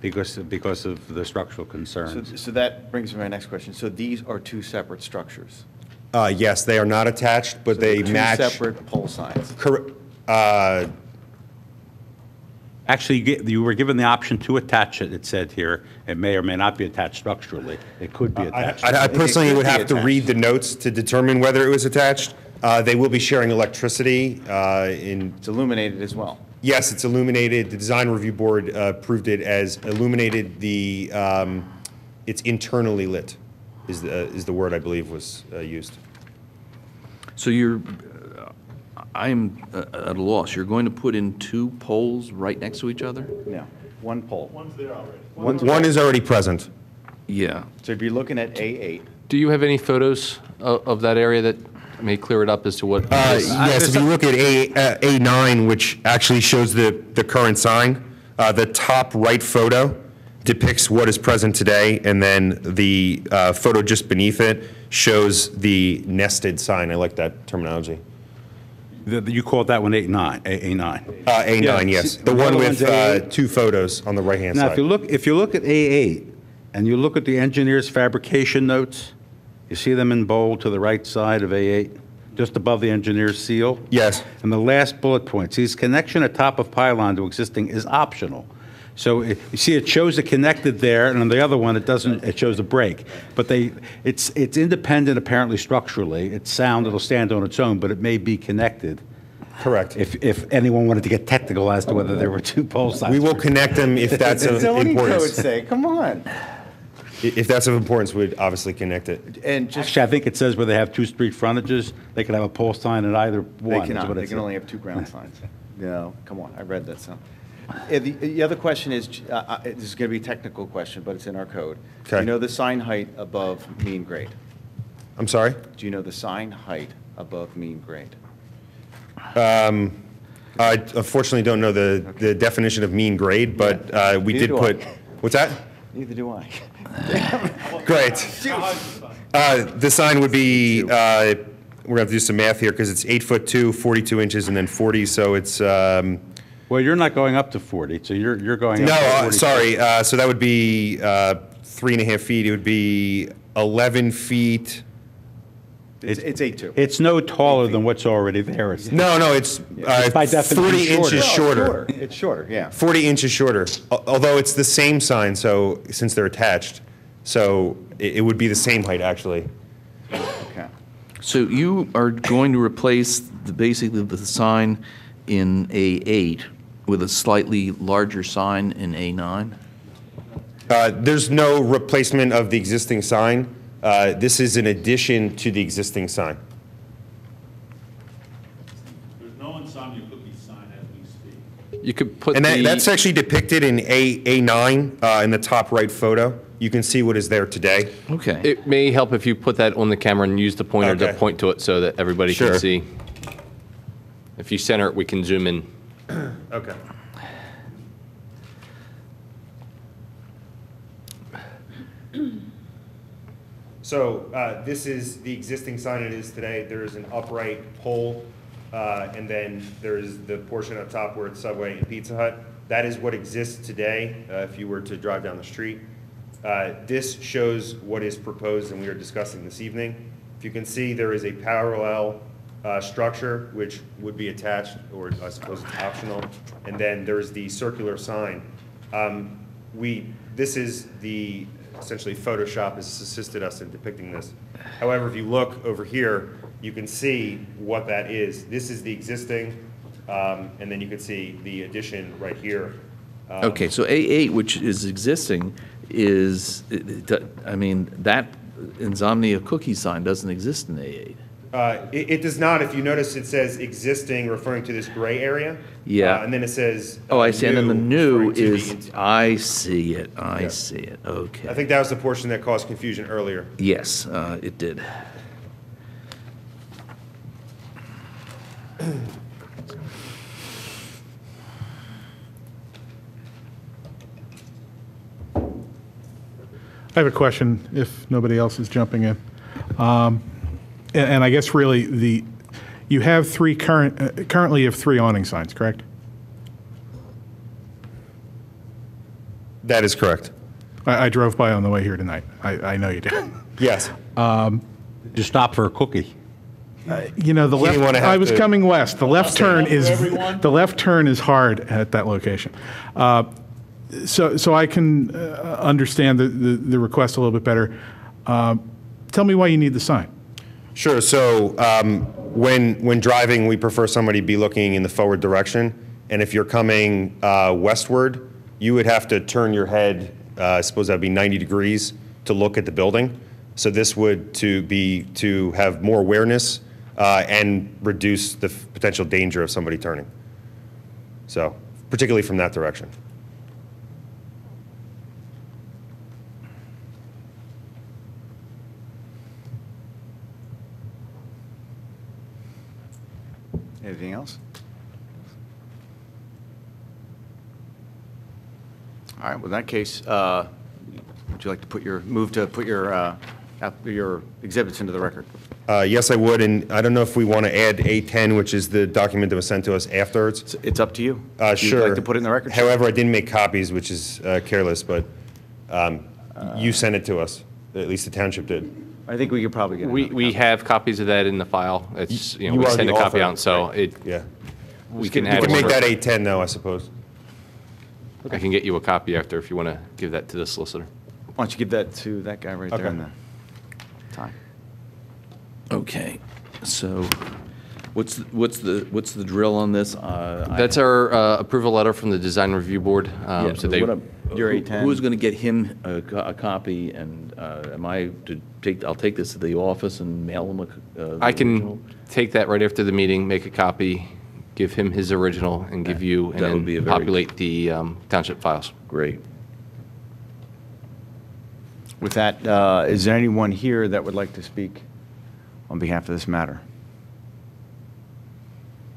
because of the structural concerns. So that brings me to my next question. So these are two separate structures? Yes, they are not attached, but So they they're match. two separate pole signs? Actually, you were given the option to attach it, it said here. It may or may not be attached structurally. It could be attached. I personally It could would be have to attached. read the notes to determine whether it was attached. They will be sharing electricity in. It's illuminated as well? Yes, it's illuminated. The design review board approved it as illuminated. It's internally lit, is the word I believe was used. So I'm at a loss. You're going to put in two poles right next to each other? No, one pole. One's there already. One is already present. Yeah. So if you're looking at A8, Do you have any photos of that area that may clear it up as to what? Yes, if you look at A9, which actually shows the current sign, the top right photo depicts what is present today, and then the photo just beneath it shows the nested sign. I like that terminology. You called that one A9, A9. A9, Yeah, yes. see, The one with one's A8. two photos on the right-hand Now, side. if you look at A8 and you look at the engineer's fabrication notes, you see them in bold to the right side of A8, just above the engineer's seal? Yes. And the last bullet point says connection at top of pylon to existing is optional. So you see, it shows it connected there, and on the other one, it doesn't. It shows a break. But it's independent apparently structurally. It's sound. It'll stand on its own, but it may be connected. Correct. If anyone wanted to get technical as to whether there were two pole signs. We will connect them if that's of zoning code importance. say, come on. If that's of importance, we'd obviously connect it. And just, Actually, I think it says where they have two street frontages, they could have a pole sign at either one. they is cannot, what it they can said. only have two ground signs. No, come on, I read that some. The other question is, this is going to be a technical question, but it's in our code. Do Okay. you know the sign height above mean grade? I'm sorry? Do you know the sign height above mean grade? I unfortunately don't know the definition of mean grade, but we Neither did do I. put, what's that? Neither do I. Great. The sign would be, we're going to have to do some math here because it's 8'2", 42 inches, and then 40, so it's, Well, you're not going up to 40, so you're going up to no, 40. sorry, so that would be 3.5 feet. It would be 11 feet. It's 8'2". It's no taller than what's already there. No, it's by definition 40 inches shorter. shorter. It's shorter, yeah. 40 inches shorter, although it's the same sign, so, since they're attached. So it would be the same height, actually. Okay. So you are going to replace basically the sign in A8 with a slightly larger sign in A9? There's no replacement of the existing sign. This is an addition to the existing sign. You could put And the... that's actually depicted in A9 in the top right photo. You can see what is there today. Okay. It may help if you put that on the camera and use the pointer to Okay. point to it so that everybody Sure. can see. If you center it, we can zoom in. Okay. So this is the existing sign it is today. There is an upright pole, and then there is the portion up top where it's Subway and Pizza Hut. That is what exists today if you were to drive down the street. This shows what is proposed and we are discussing this evening. If you can see, there is a parallel structure which would be attached, or I suppose it's optional, and then there's the circular sign. This is the, essentially Photoshop has assisted us in depicting this. However, if you look over here, you can see what that is. This is the existing, and then you can see the addition right here. Okay, so A8, which is existing, is, I mean, that Insomnia cookie sign doesn't exist in A8. It does not. If you notice, it says existing, referring to this gray area. Yeah. And then it says. Oh, I see, and then the new referring to is, I see it, I see it, I okay. think that was the portion that caused confusion earlier. Yes, it did. I have a question, if nobody else is jumping in. And I guess really, you have currently you have 3 awning signs, correct? That is correct. I drove by on the way here tonight. I know you did. Yes. Just stop for a cookie. You know, the He didn't left, wanna have I was to- coming west. The left turn is hard at that location. So I can understand the request a little bit better. Tell me why you need the sign. Sure. So when driving, we prefer somebody be looking in the forward direction. And if you're coming westward, you would have to turn your head, I suppose that would be 90 degrees to look at the building. So this would to have more awareness and reduce the potential danger of somebody turning. So particularly from that direction. Anything else? All right, well, in that case, would you like to move to put your exhibits into the record? Yes, I would, and I don't know if we want to add A10, which is the document that was sent to us afterwards. It's up to you. Sure. If you'd like to put it in the record? However, I didn't make copies, which is careless, but you sent it to us, at least the township did. I think we could probably get another We copy. have copies of that in the file. It's, you know, You we are send the a copy author, out, so right. it, Yeah. we can You add can make one. that A10 though, I suppose. I can get you a copy after if you want to give that to the solicitor. Why don't you give that to that guy right there Okay. in the time? Okay, so what's the drill on this? That's our approval letter from the Design Review Board. Yeah, So they, Your A10. Who's going to get him a copy, and am I to take, I'll take this to the office and mail him the I can original? take that right after the meeting, make a copy, give him his original, and give you, and That would be a then very- populate the township files. Great. With that, is there anyone here that would like to speak on behalf of this matter?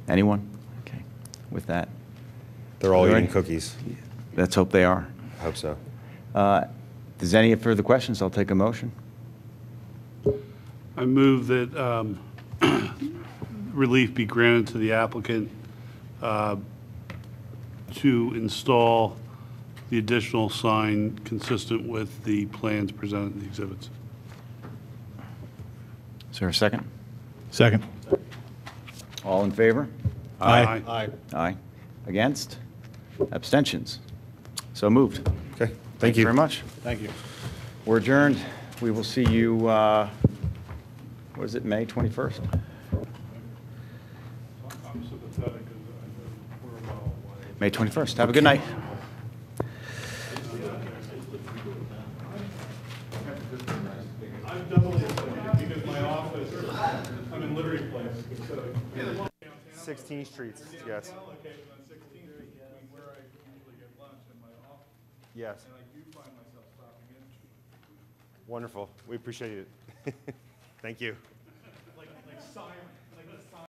Anyone? Okay. With that, They're all All eating right. cookies. let's hope they are. I hope so. Does any further questions? I'll take a motion. I move that relief be granted to the applicant to install the additional sign consistent with the plans presented in the exhibits. Is there a second? Second. All in favor? Aye. Aye. Against? Abstentions? So moved. Okay, Thank you very much. Thank you. We're adjourned. We will see you, what is it, May 21st? May 21st. Have a good night. I'm doubly because my office, I'm in Liberty Place. 16th Street, yes. Location on 16th Street between Yes. And I do find myself stopping in. Wonderful. We appreciate it. Thank you. Like Simon.